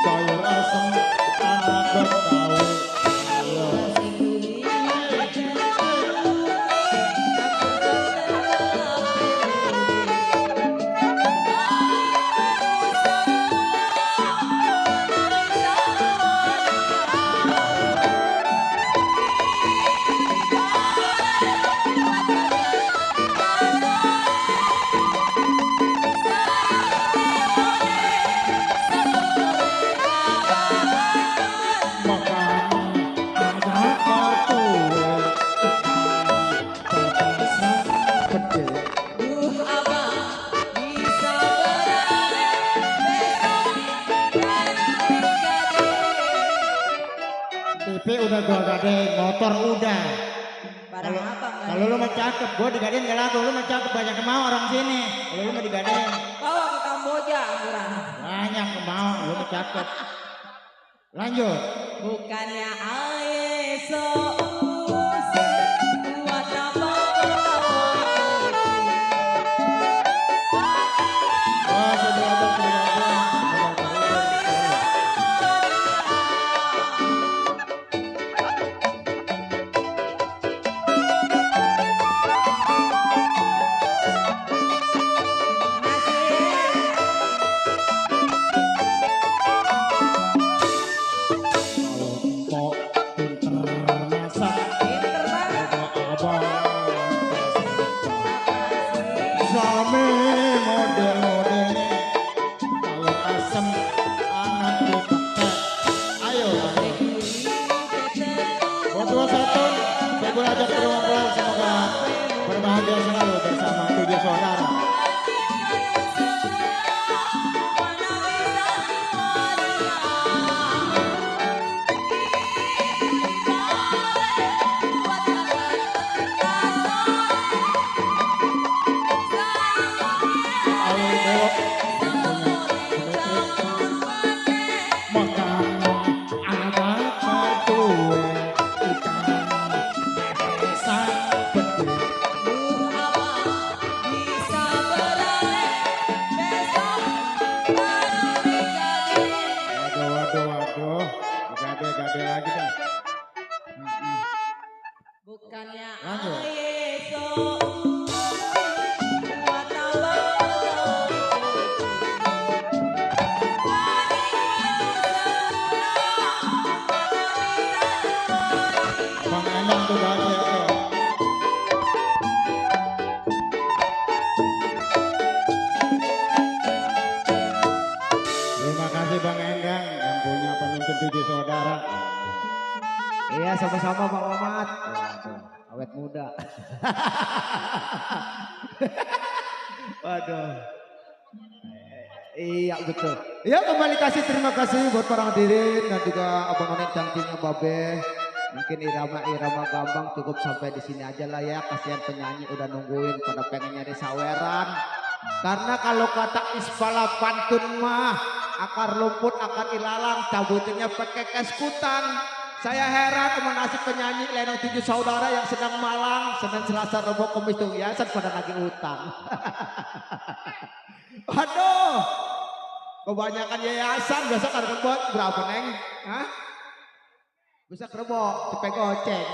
sayur asem anak bergaul. TV udah gua gadeng, motor udah. Barang apa enggak? Kalau lu mah cakep, gua digadein gak laku. Lu mah cakep, banyak yang mau orang sini. Kalau lu mah digadein, Bawa ke Kamboja angguran. banyak yang mau. Lu mah cakep. Lanjut. Bukannya ayeso buat apa Oh, sudah ada kok pinter masak. Pinter banget. Abang Sami model-modelnya sayur asem anak dipakai. Ayo lagi. Buat 21 saya boleh ajak ngobrol, semoga berbahagia selalu bersama 7 saudara. Ayo belok. Makan ada tertuwe ikan bebesan gede. Waduh. Gade lagi dah. Bukannya Lanjut. ayeso buat apa Bang Endang tuh gade tuh. Terima kasih Bang Endang yang punya pemimpin 7 saudara. Iya sama-sama Bang Mamat. Waduh, awet muda. Waduh. Iya betul. Ya kembali kasih terima kasih buat para hadirin dan juga Abang Noneng cantiknya Babe. Mungkin irama gampang cukup sampai di sini aja lah ya. Kasihan penyanyi udah nungguin pada pengen nyari saweran. Karena kalau kata Ispala pantun mah akar rumput akan ilalang, cabutinnya pakai keskutan. Saya heran sama nasib penyanyi Lenong 7 saudara yang sedang malang, Senin, Selasa, Rabu, Kamis tuh hiasan pada nagih utang. Waduh, kebanyakan yayasan biasa kan buat berapa neng? Hah? Bisa kerebok, cepet goceng.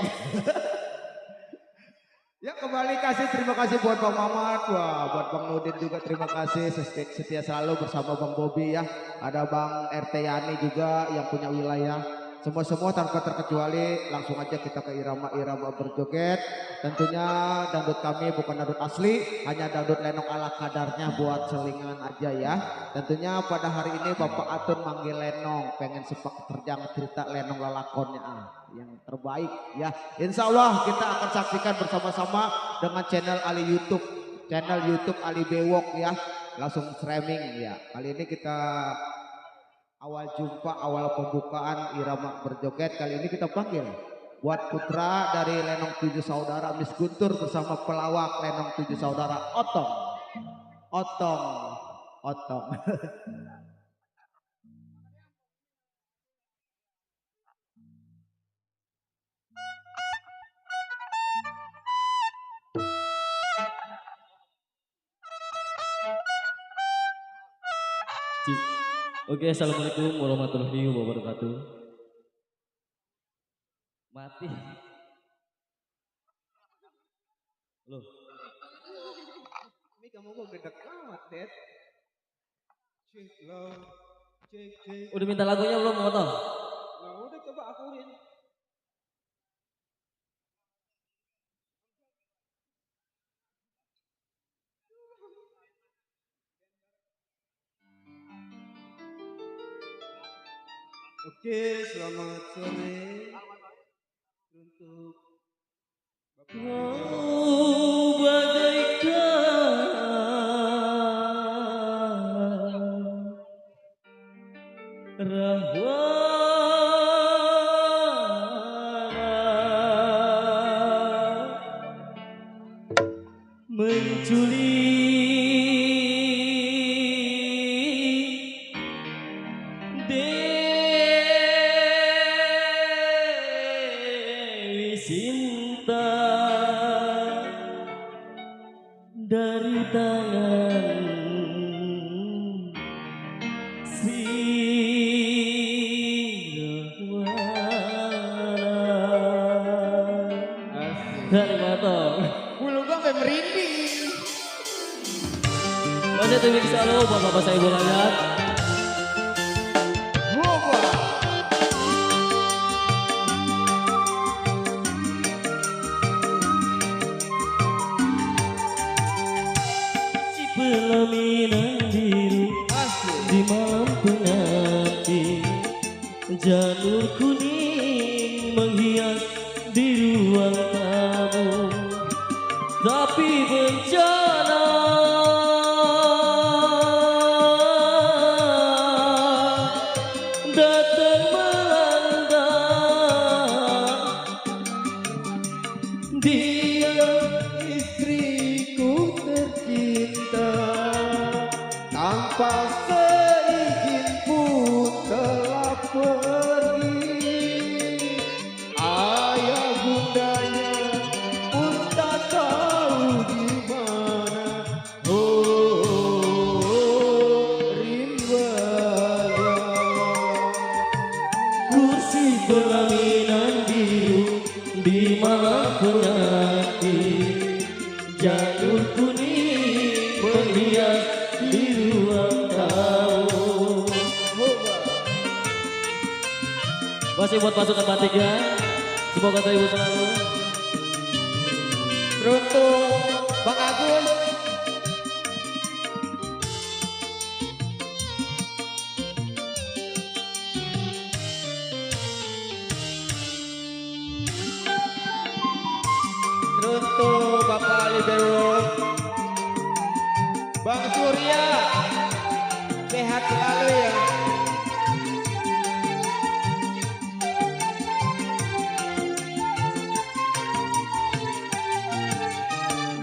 Ya kembali kasih terima kasih buat Bang Mamat, wah buat Bang Nudin juga terima kasih setia selalu bersama Bang Bobi ya. Ada Bang RT Yani juga yang punya wilayah. Semua tanpa terkecuali langsung aja kita ke irama-irama berjoget. Tentunya dangdut kami bukan dangdut asli, hanya dangdut lenong ala kadarnya buat selingan aja ya. Tentunya pada hari ini Bapak Atun manggil lenong, pengen sepak terjang cerita lenong lalakonnya yang terbaik ya. Insya Allah kita akan saksikan bersama-sama dengan channel YouTube Ali Bewok ya. Langsung streaming ya. Kali ini kita awal jumpa, awal pembukaan irama berjoget. Kali ini kita panggil buat putra dari Lenong 7 Saudara Miss Guntur bersama pelawak Lenong 7 Saudara Otong. Oke, assalamualaikum warahmatullahi wabarakatuh. Mati. Loh. Ini kamu kok gede amat, Dad? Cek. Udah minta lagunya belum, Moto? Nah, udah coba akuin. Oke, selamat sore untuk Kau bagaikan rahwana menculik Dewi Sinta dari tangan si Rahwana. Dari Matong. Bulu gua sampai merinding. Masih tuh bisa lo bapak-bapak saya ibu layak. Pelaminan biru di malam pengantin, janur kuning menghias di ruang tamu, tapi bencana datang melanda. Dia istriku tercinta, tanpa seizin pun telah pergi. Ayah bundanya pun tak tahu di mana. Rimbanya kursi pelaminan biru di malam pengantin, janur kuning menghias di ruang tamu. Masih buat pasukan batik ya. Semoga ibu selalu. Teruntuk Bang Agus. Teruntuk Bapak Ali Bewok. Bang Surya, sehat selalu ya.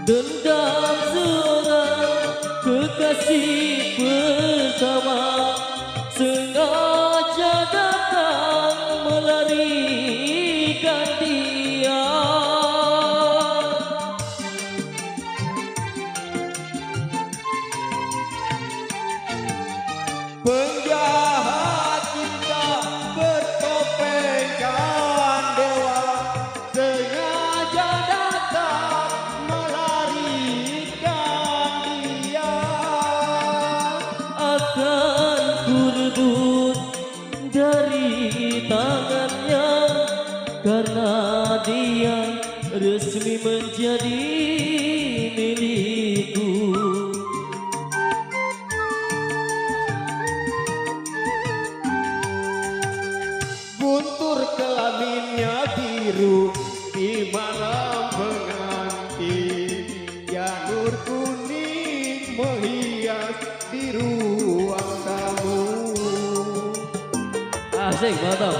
Dendam seorang kekasih pertama sengaja datang melarikan dia. Penjahat cinta bertopengkan dewa, sengaja datang melarikan dia. dia resmi menjadi milikku. Guntur kelaminnya biru di malam pengantin, janur kuning menghias di ruang tamu. Asik, mantap.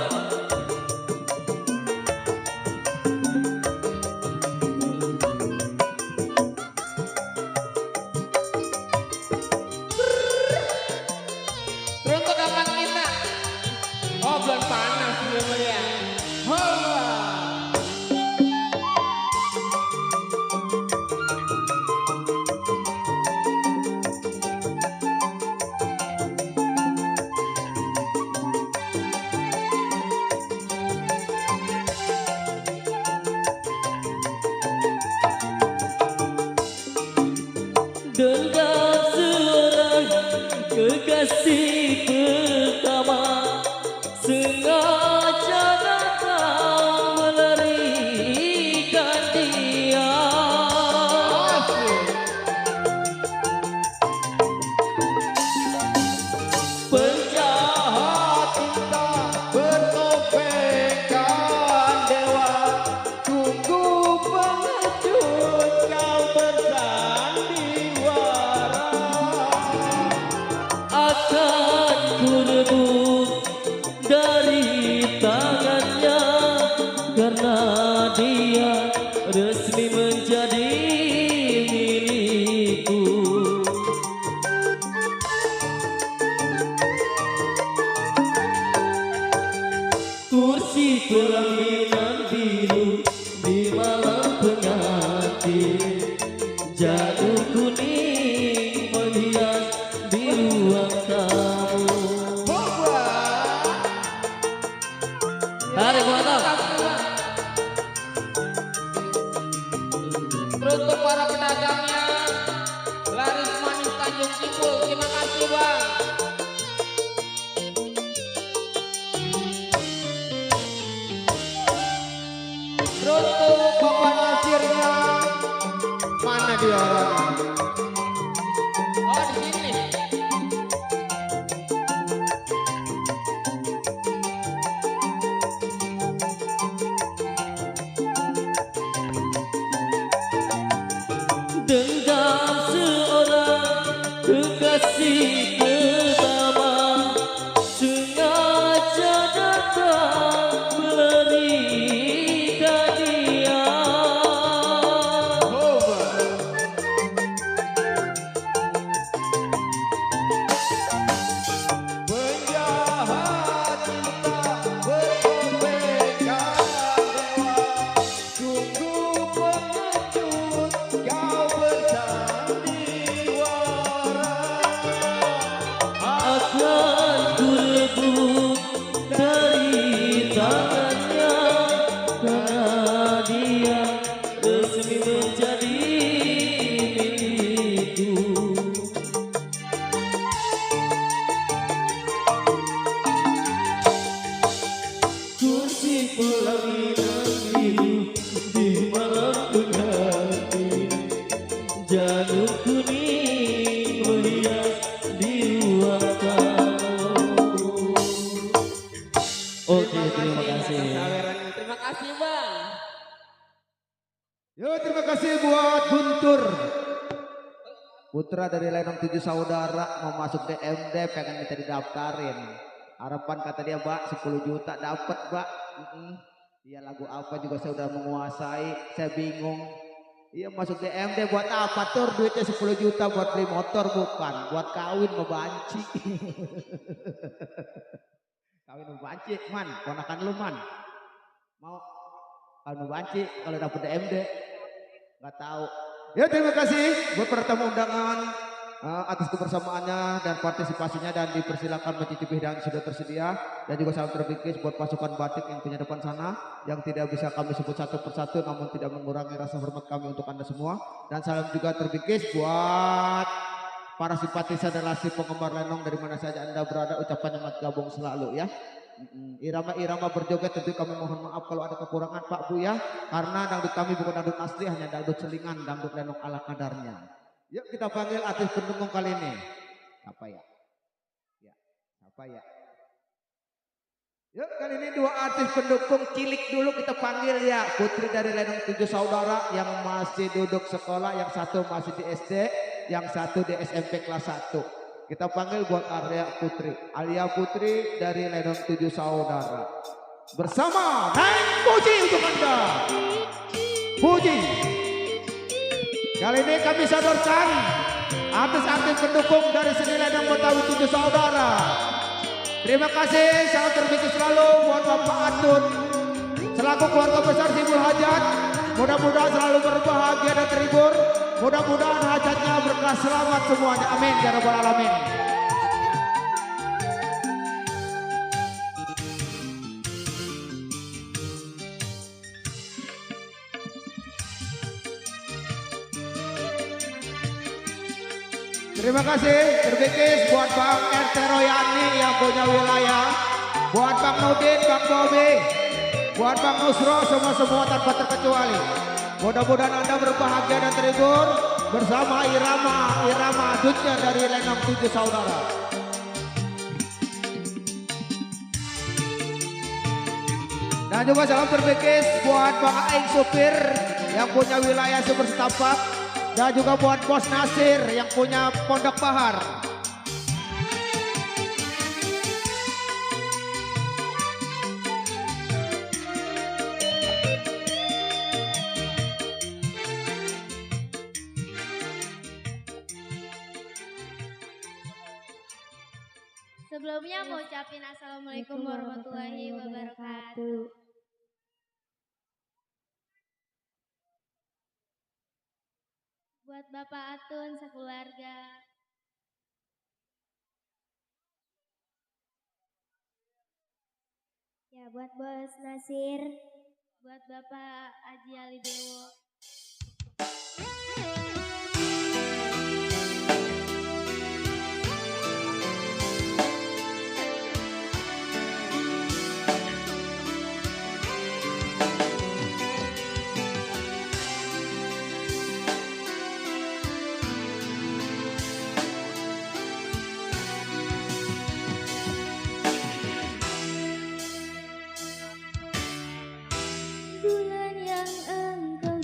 Teruntuk kapan kita? Oh bulan panas ya. Dengan seorang kekasih pertama sengaja datang melarikan dia. Penjahat cinta bertopengkan dewa, tunggu pengecut kau bersandiwara. Akan ku rebut dari tangannya karena dia resmi menjadi milikku. Kursi pelaminan biru di malam pengantin, janur kuning menghias di ruang tamu. Tarik mantap. Teruntuk para pedagangnya, laris manis Tanjung Kipul, terima kasih bang. Teruntuk Bapak Nasirnya, mana dia orangnya? Oh di sini. Dengan seorang kekasih pertama sengaja datang melarikan dia. Penjahat cinta bertopengkan dewa, tunggu pengecut kau bersandiwara. Akan ku rebut dari tangannya karena dia resmi menjadi milikku. Kursi pelaminan biru di malam pengantin, janur kuning menghias di ruang tamu. Oke, terima kasih. Terima kasih bang. Yo, terima kasih buat Guntur. Putra dari Lenong 7 saudara mau masuk DMD, pengen minta didaftarin. Harapan kata dia, Mbak, 10 juta dapat, Mbak. Iya, lagu apa juga saya udah menguasai, saya bingung. Iya, masuk DMD buat apa tur? Duitnya 10 juta buat beli motor bukan, buat kawin mau banci. Kawin mau banci, man, ponakan lu man. Mau kawin mau banci kalau dapet DMD. Nggak tahu. Ya, terima kasih buat para tamu undangan atas kebersamaannya dan partisipasinya, dan dipersilakan mencicipi hidangan sudah tersedia, dan juga salam terpikir buat pasukan batik yang punya depan sana yang tidak bisa kami sebut satu persatu namun tidak mengurangi rasa hormat kami untuk Anda semua, dan salam juga terpikir buat para simpatisan dan lasih penggemar lenong dari mana saja Anda berada, ucapan selamat gabung selalu ya. Irama-irama berjoget tentu kami mohon maaf kalau ada kekurangan Pak Bu ya. Karena dangdut kami bukan dangdut asli, hanya dangdut selingan, dangdut lenong ala kadarnya. Yuk kita panggil artis pendukung kali ini. Apa ya? Ya, apa ya? Yuk kali ini dua artis pendukung cilik dulu kita panggil ya. Putri dari Lenong 7 Saudara yang masih duduk sekolah, yang satu masih di SD, yang satu di SMP kelas 1. Kita panggil buat Alia Putri dari Lenong 7 Saudara. Bersama Neng Puji untuk Anda. Puji. Kali ini kami sodorkan artis-artis pendukung dari seni Lenong Betawi 7 Saudara. Terima kasih, salam terbaik selalu buat Bapak Atun selaku keluarga besar Sibul Hajat. Mudah-mudahan selalu berbahagia dan terhibur. Mudah-mudahan hajatnya berkah selamat semuanya. Amin ya rabbal alamin. Terima kasih terbikis buat Bang RT Royani yang punya wilayah, buat Bang Nudin, Bang Bobi, buat Bang Nusro, semua tanpa terkecuali. Mudah-mudahan Anda berbahagia dan terhibur bersama irama dunia dari Lenong 7 Saudara. Dan juga salam terbikis buat Bang Aing supir yang punya wilayah Sumber Setapak. Dan juga buat Bos Nasir yang punya Pondok Bahar. Sebelumnya mau ucapin assalamualaikum warahmatullahi wabarakatuh. Buat Bapak Atun sekeluarga. Ya buat Bos Nasir. Buat Bapak Aji Alidewo. Bulan yang engkau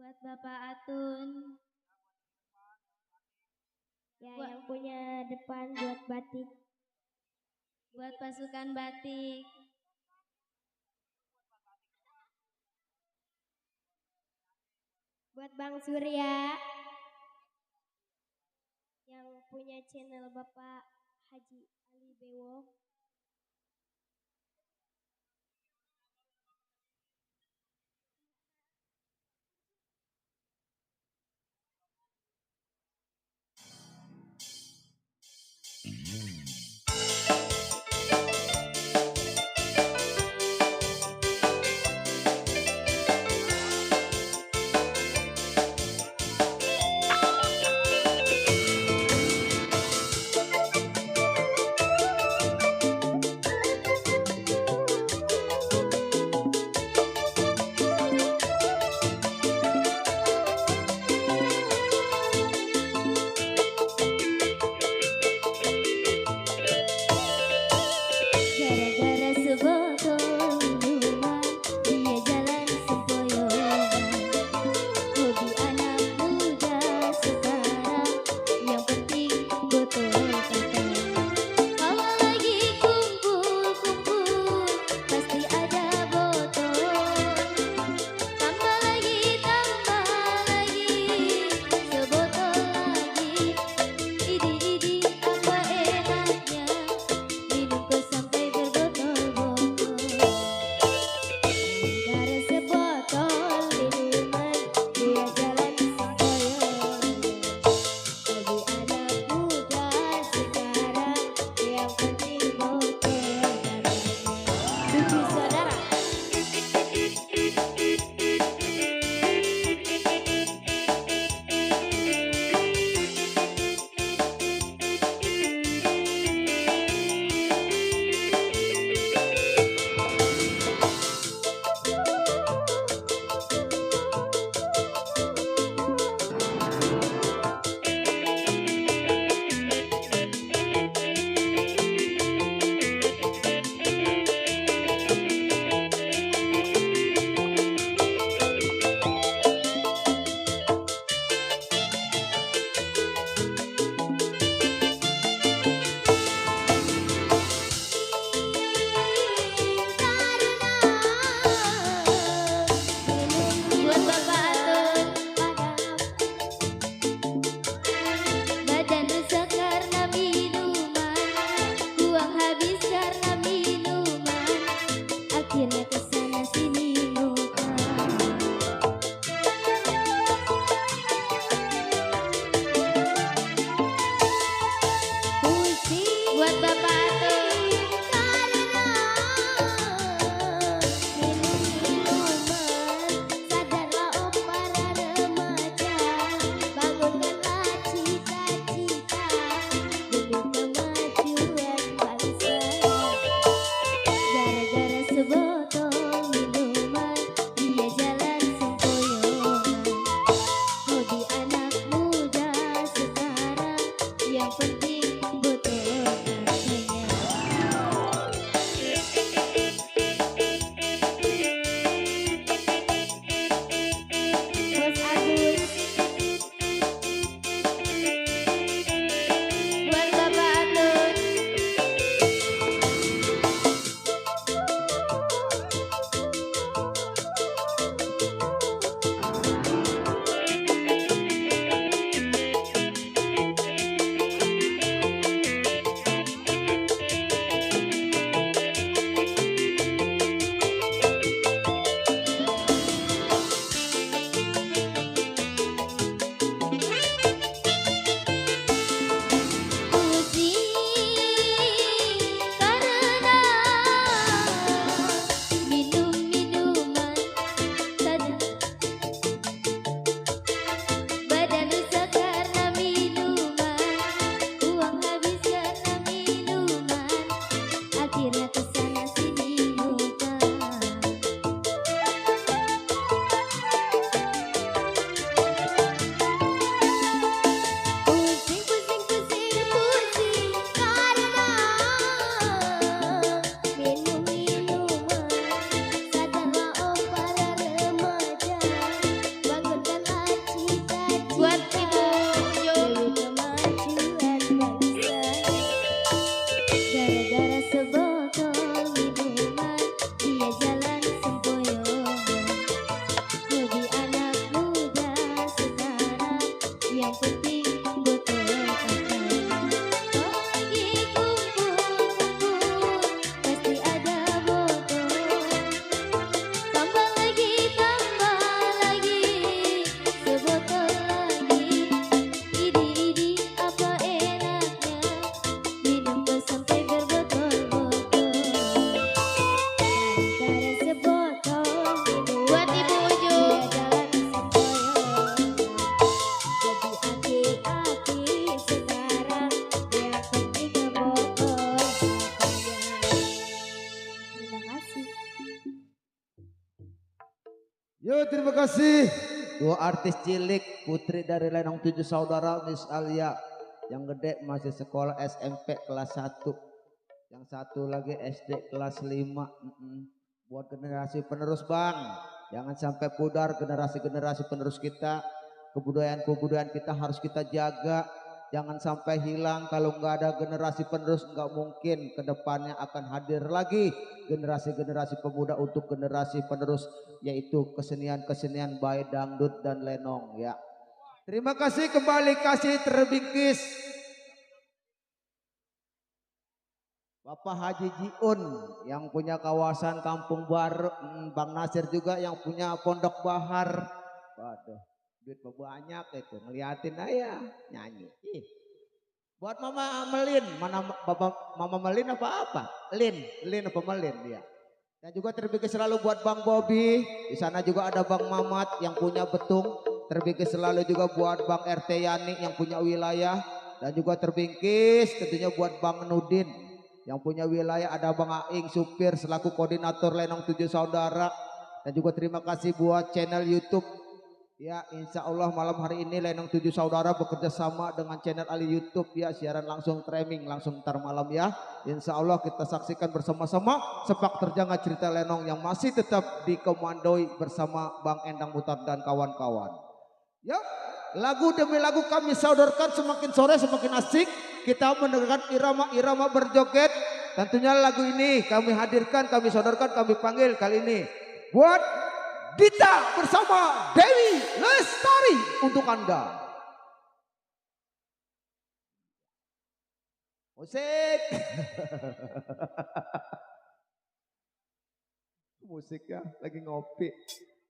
Buat Bapak Atun. Ya, yang punya depan buat batik. Buat pasukan batik. Buat Bang Surya. Yang punya channel Bapak Haji Ali Bewo. Yo terima kasih. Dua artis cilik putri dari Lenong 7 saudara Miss Alia. Yang gede masih sekolah SMP kelas 1. Yang satu lagi SD kelas 5. Buat generasi penerus bang. Jangan sampai pudar generasi-generasi penerus kita. Kebudayaan-kebudayaan kita harus kita jaga. Jangan sampai hilang. Kalau nggak ada generasi penerus nggak mungkin kedepannya akan hadir lagi generasi-generasi pemuda untuk generasi penerus, yaitu kesenian-kesenian baik dangdut dan lenong ya. Terima kasih kembali kasih terbingkis Bapak Haji Jiun yang punya kawasan Kampung Baru, Bang Nasir juga yang punya Pondok Bahar. Waduh, duit banyak itu, ngeliatin aja nyanyi. Buat Mama Melin, mana Bapak Mama Melin apa? Lin apa Melin ya. Dan juga terbingkis selalu buat Bang Bobby. Di sana juga ada Bang Mamat yang punya Betung. Terbingkis selalu juga buat Bang RT Yani yang punya wilayah. Dan juga terbingkis tentunya buat Bang Nudin yang punya wilayah. Ada Bang Aing supir selaku koordinator Lenong 7 saudara. Dan juga terima kasih buat channel YouTube. Ya insya Allah malam hari ini Lenong 7 saudara bekerja sama dengan channel Ali YouTube ya, siaran langsung streaming langsung ntar malam ya. Insya Allah kita saksikan bersama-sama sepak terjang cerita Lenong yang masih tetap dikomandoi bersama Bang Endang Mutar dan kawan-kawan. Ya lagu demi lagu kami saudarakan, semakin sore semakin asik kita mendengarkan irama-irama berjoget. Tentunya lagu ini kami hadirkan, kami saudarakan, kami panggil kali ini buat Dita bersama Dewi Lestari untuk Anda. Musik. Musik ya, lagi ngopi.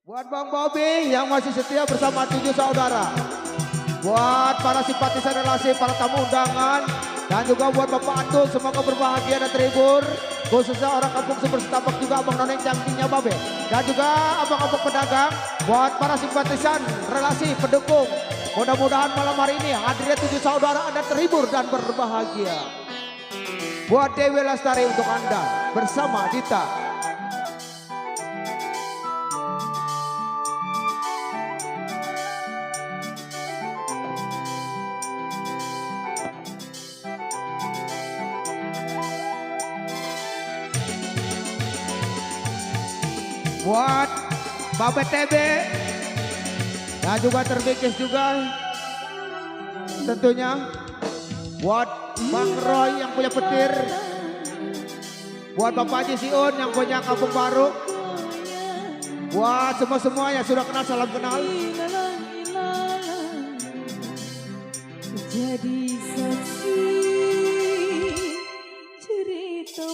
Buat Bang Bobby yang masih setia bersama 7 saudara. Buat para simpatisan relasi, para tamu undangan. Dan juga buat Bapak Atul, semoga berbahagia dan terhibur. Khususnya orang kampung Sumber Setapak juga Abang Noneng Cangkingnya Babe. Dan juga abang-abang pedagang. Buat para simpatisan relasi pendukung. Mudah-mudahan malam hari ini hadirnya 7 saudara Anda terhibur dan berbahagia. Buat Dewi Lestari untuk Anda bersama Dita. Buat Babe TB dan juga terbingkis juga tentunya buat Bang Roy yang punya petir, buat Bapak Haji Siun yang punya Kampung Baru, buat semua-semua yang sudah kenal salam kenal. Jadi saksi cerita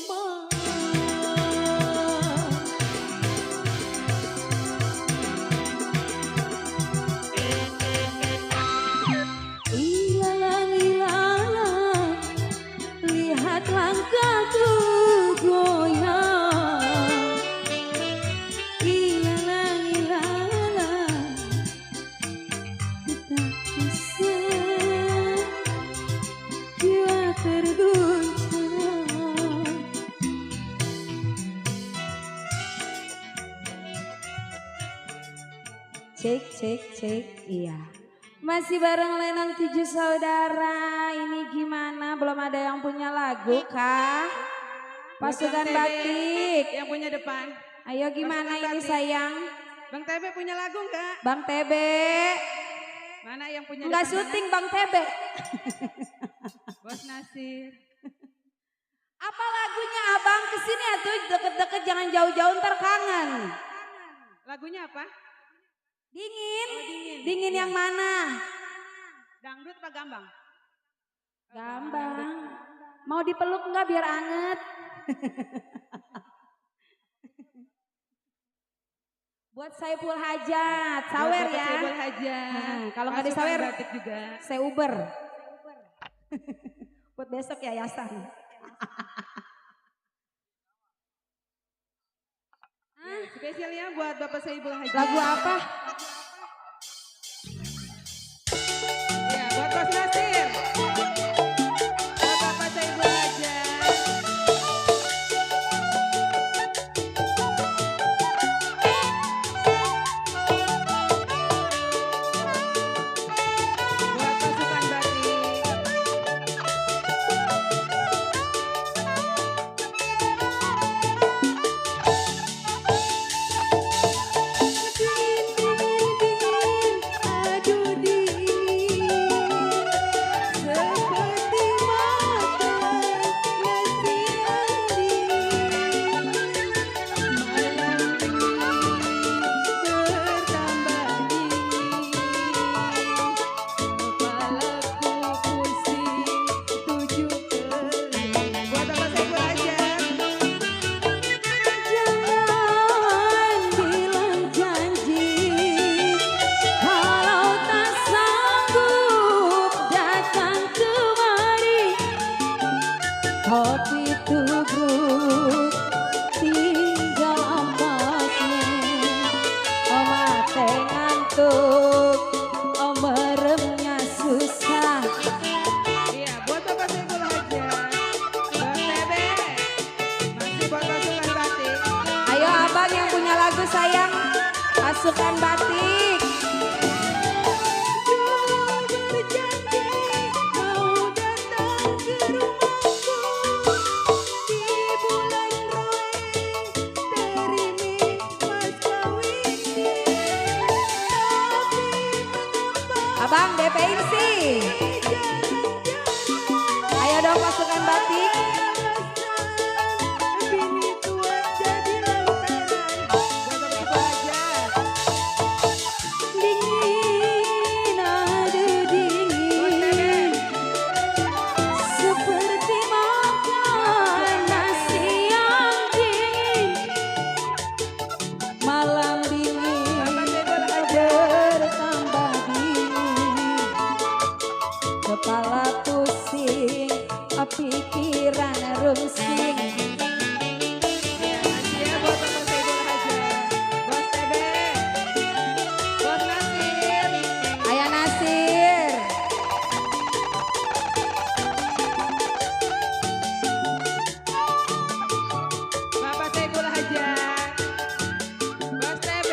langkahku goyang, ilalang, tak bisa jiwa terguncang. Cek, iya. Masih bareng Lenong 7 saudara. Ini gimana? Belum ada yang punya lagu kah? Pasukan batik. Yang punya depan. Ayo gimana Pasukan ini batik. sayang? Bang TB punya lagu enggak? Bang TB. Mana yang punya Enggak depan syuting Bang TB. sana? Bos Nasir. Apa lagunya abang? Kesini atuh deket-deket, jangan jauh-jauh ntar kangen. Lagunya apa? Dingin. Oh, dingin. Dingin yang mana? Dangdut apa gambang? Gambang. Mau dipeluk enggak biar anget? Buat Saiful Hajat, sawer Buat ya. Saiful Hajat. Kalau nggak Pasukan disawer, batik juga. saya Uber. Buat besok yayasan. Spesialnya buat Bapak Saiful Hajat. Lagu apa? Ya, buat Bos Nasir. Buat Bapak Saiful Hajat. pasukan batik. Abang DPin sih. Ayo dong pasukan batik. Dingin aduh dingin, seperti makan nasi yang dingin. Malam dingin bertambah dingin, kepala pusing, pikiran rungsing. Iya, buat Bapak Saiful Hajat. Bos TB. Bos Nasir. Ayah Nasir. Bapak Saiful Hajat. Bos TB.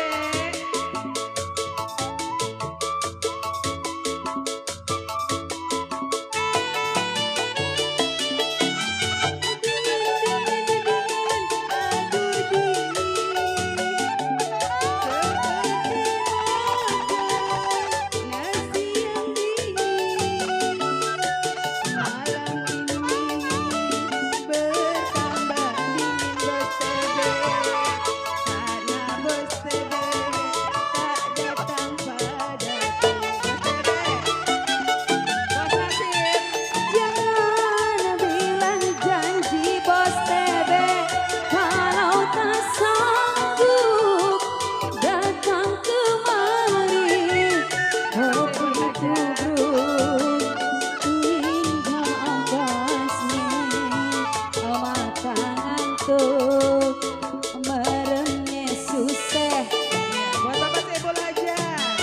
Jangan bilang janji bos TB kalau tak sanggup datang kemari. Kopi tubruk hingga ampasnya, mata ngantuk meremnya susah. Buat Bapak Saiful Hajat.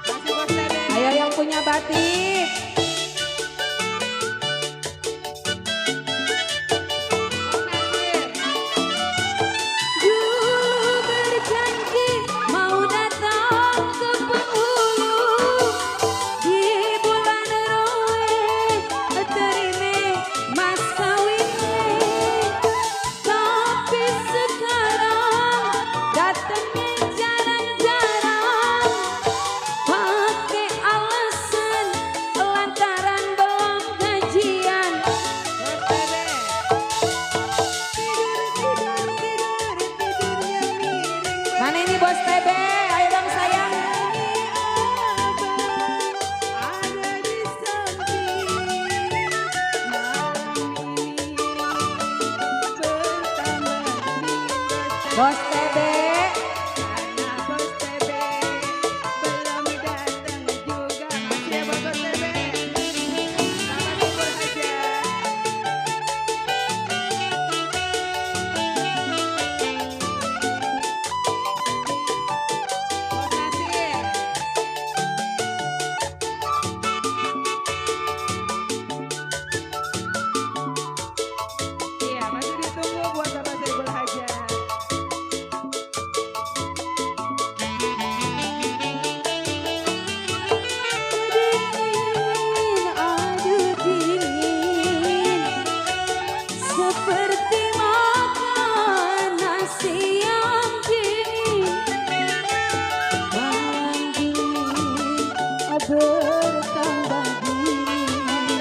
Masih Bos TB. Ayo yang punya batik. Bos Nasir. Dulu berjanji mau datang ke penghulu di bulan Roe, terima mas kawinnya. Tapi sekarang datangnya jarang-jarang, pakai alasan lantaran belum gajian. Bos TB. Mana ini bos TB? Ayo dong sayang. Ada di samping malam ini bertambah dingin Bos TB. karena Bos TB belum datang juga. Masih ya Bos TB. Selamat libur aja. Bos Nasir. Iya, masih ditunggu buat Bapak Saiful Hajat. Dingin, aduh dingin, seperti makan nasi yang dingin. Malam dingin bertambah dingin,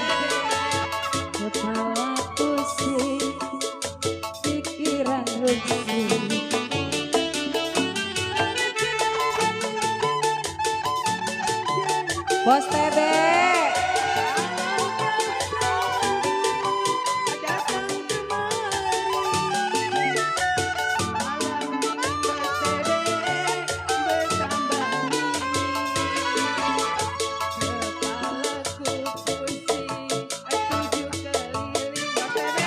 kepala pusing, pikiran rusing. Bos TB. Datang kemari malam dingin Bos TB bertambah dingin, kepalaku pusing, tujuh keliling Bos TB.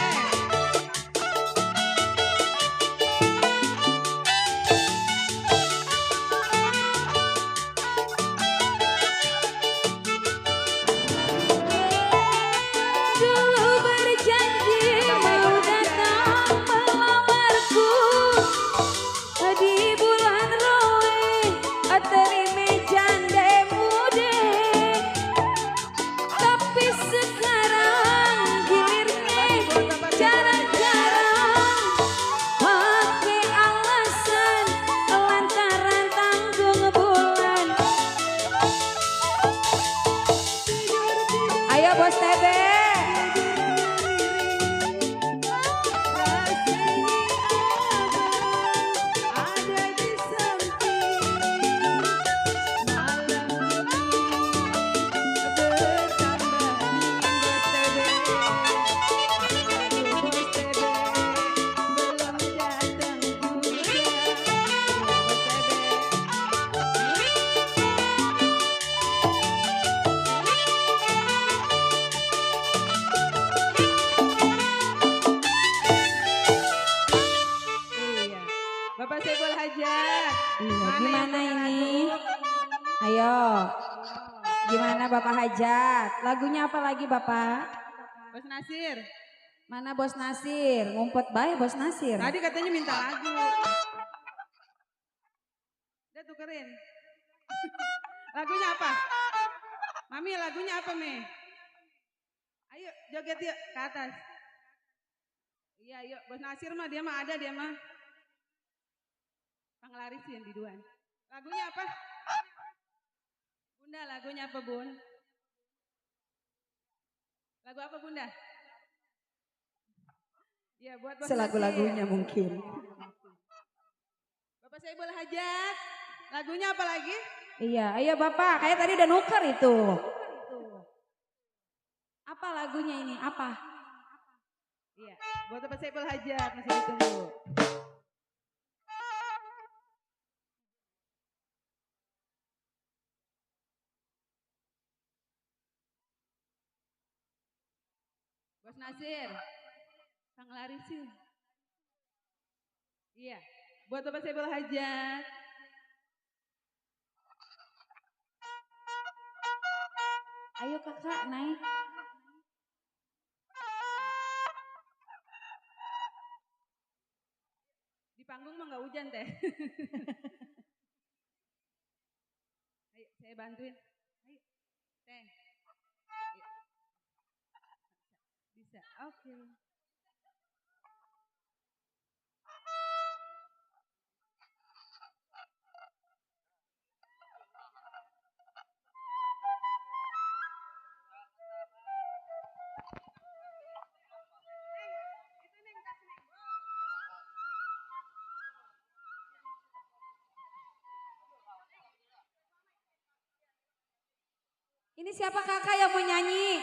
Iya, gimana ini? Ayo. Gimana Bapak Hajat? Lagunya apa lagi Bapak? Bos Nasir. Mana Bos Nasir? Ngumpet baik Bos Nasir. Tadi katanya minta lagu. Udah tukerin. Lagunya apa? Mami lagunya apa Mi? Ayo joget yuk ke atas. Iya yuk Bos Nasir mah dia mah ada dia mah. Panglaris yang biduan. Lagunya apa? Bunda lagunya apa Bun? Lagu apa Bunda? Iya buat Bos Selagu-lagunya Nasir. mungkin. Bapak Saibul Hajat. Lagunya apa lagi? Iya, ayo Bapak. Kayak tadi udah nuker itu. Apa lagunya ini? Apa? Iya, buat Bapak Saibul Hajat masih ditunggu. Bos Nasir, Kang Larisin. Iya, buat Bapak Saibul Hajat. Ayo kakak naik. Di panggung mah nggak hujan teh. Ayo, saya bantuin. Ayo, teh. Ayo. Bisa, oke. Ini siapa kakak yang mau nyanyi?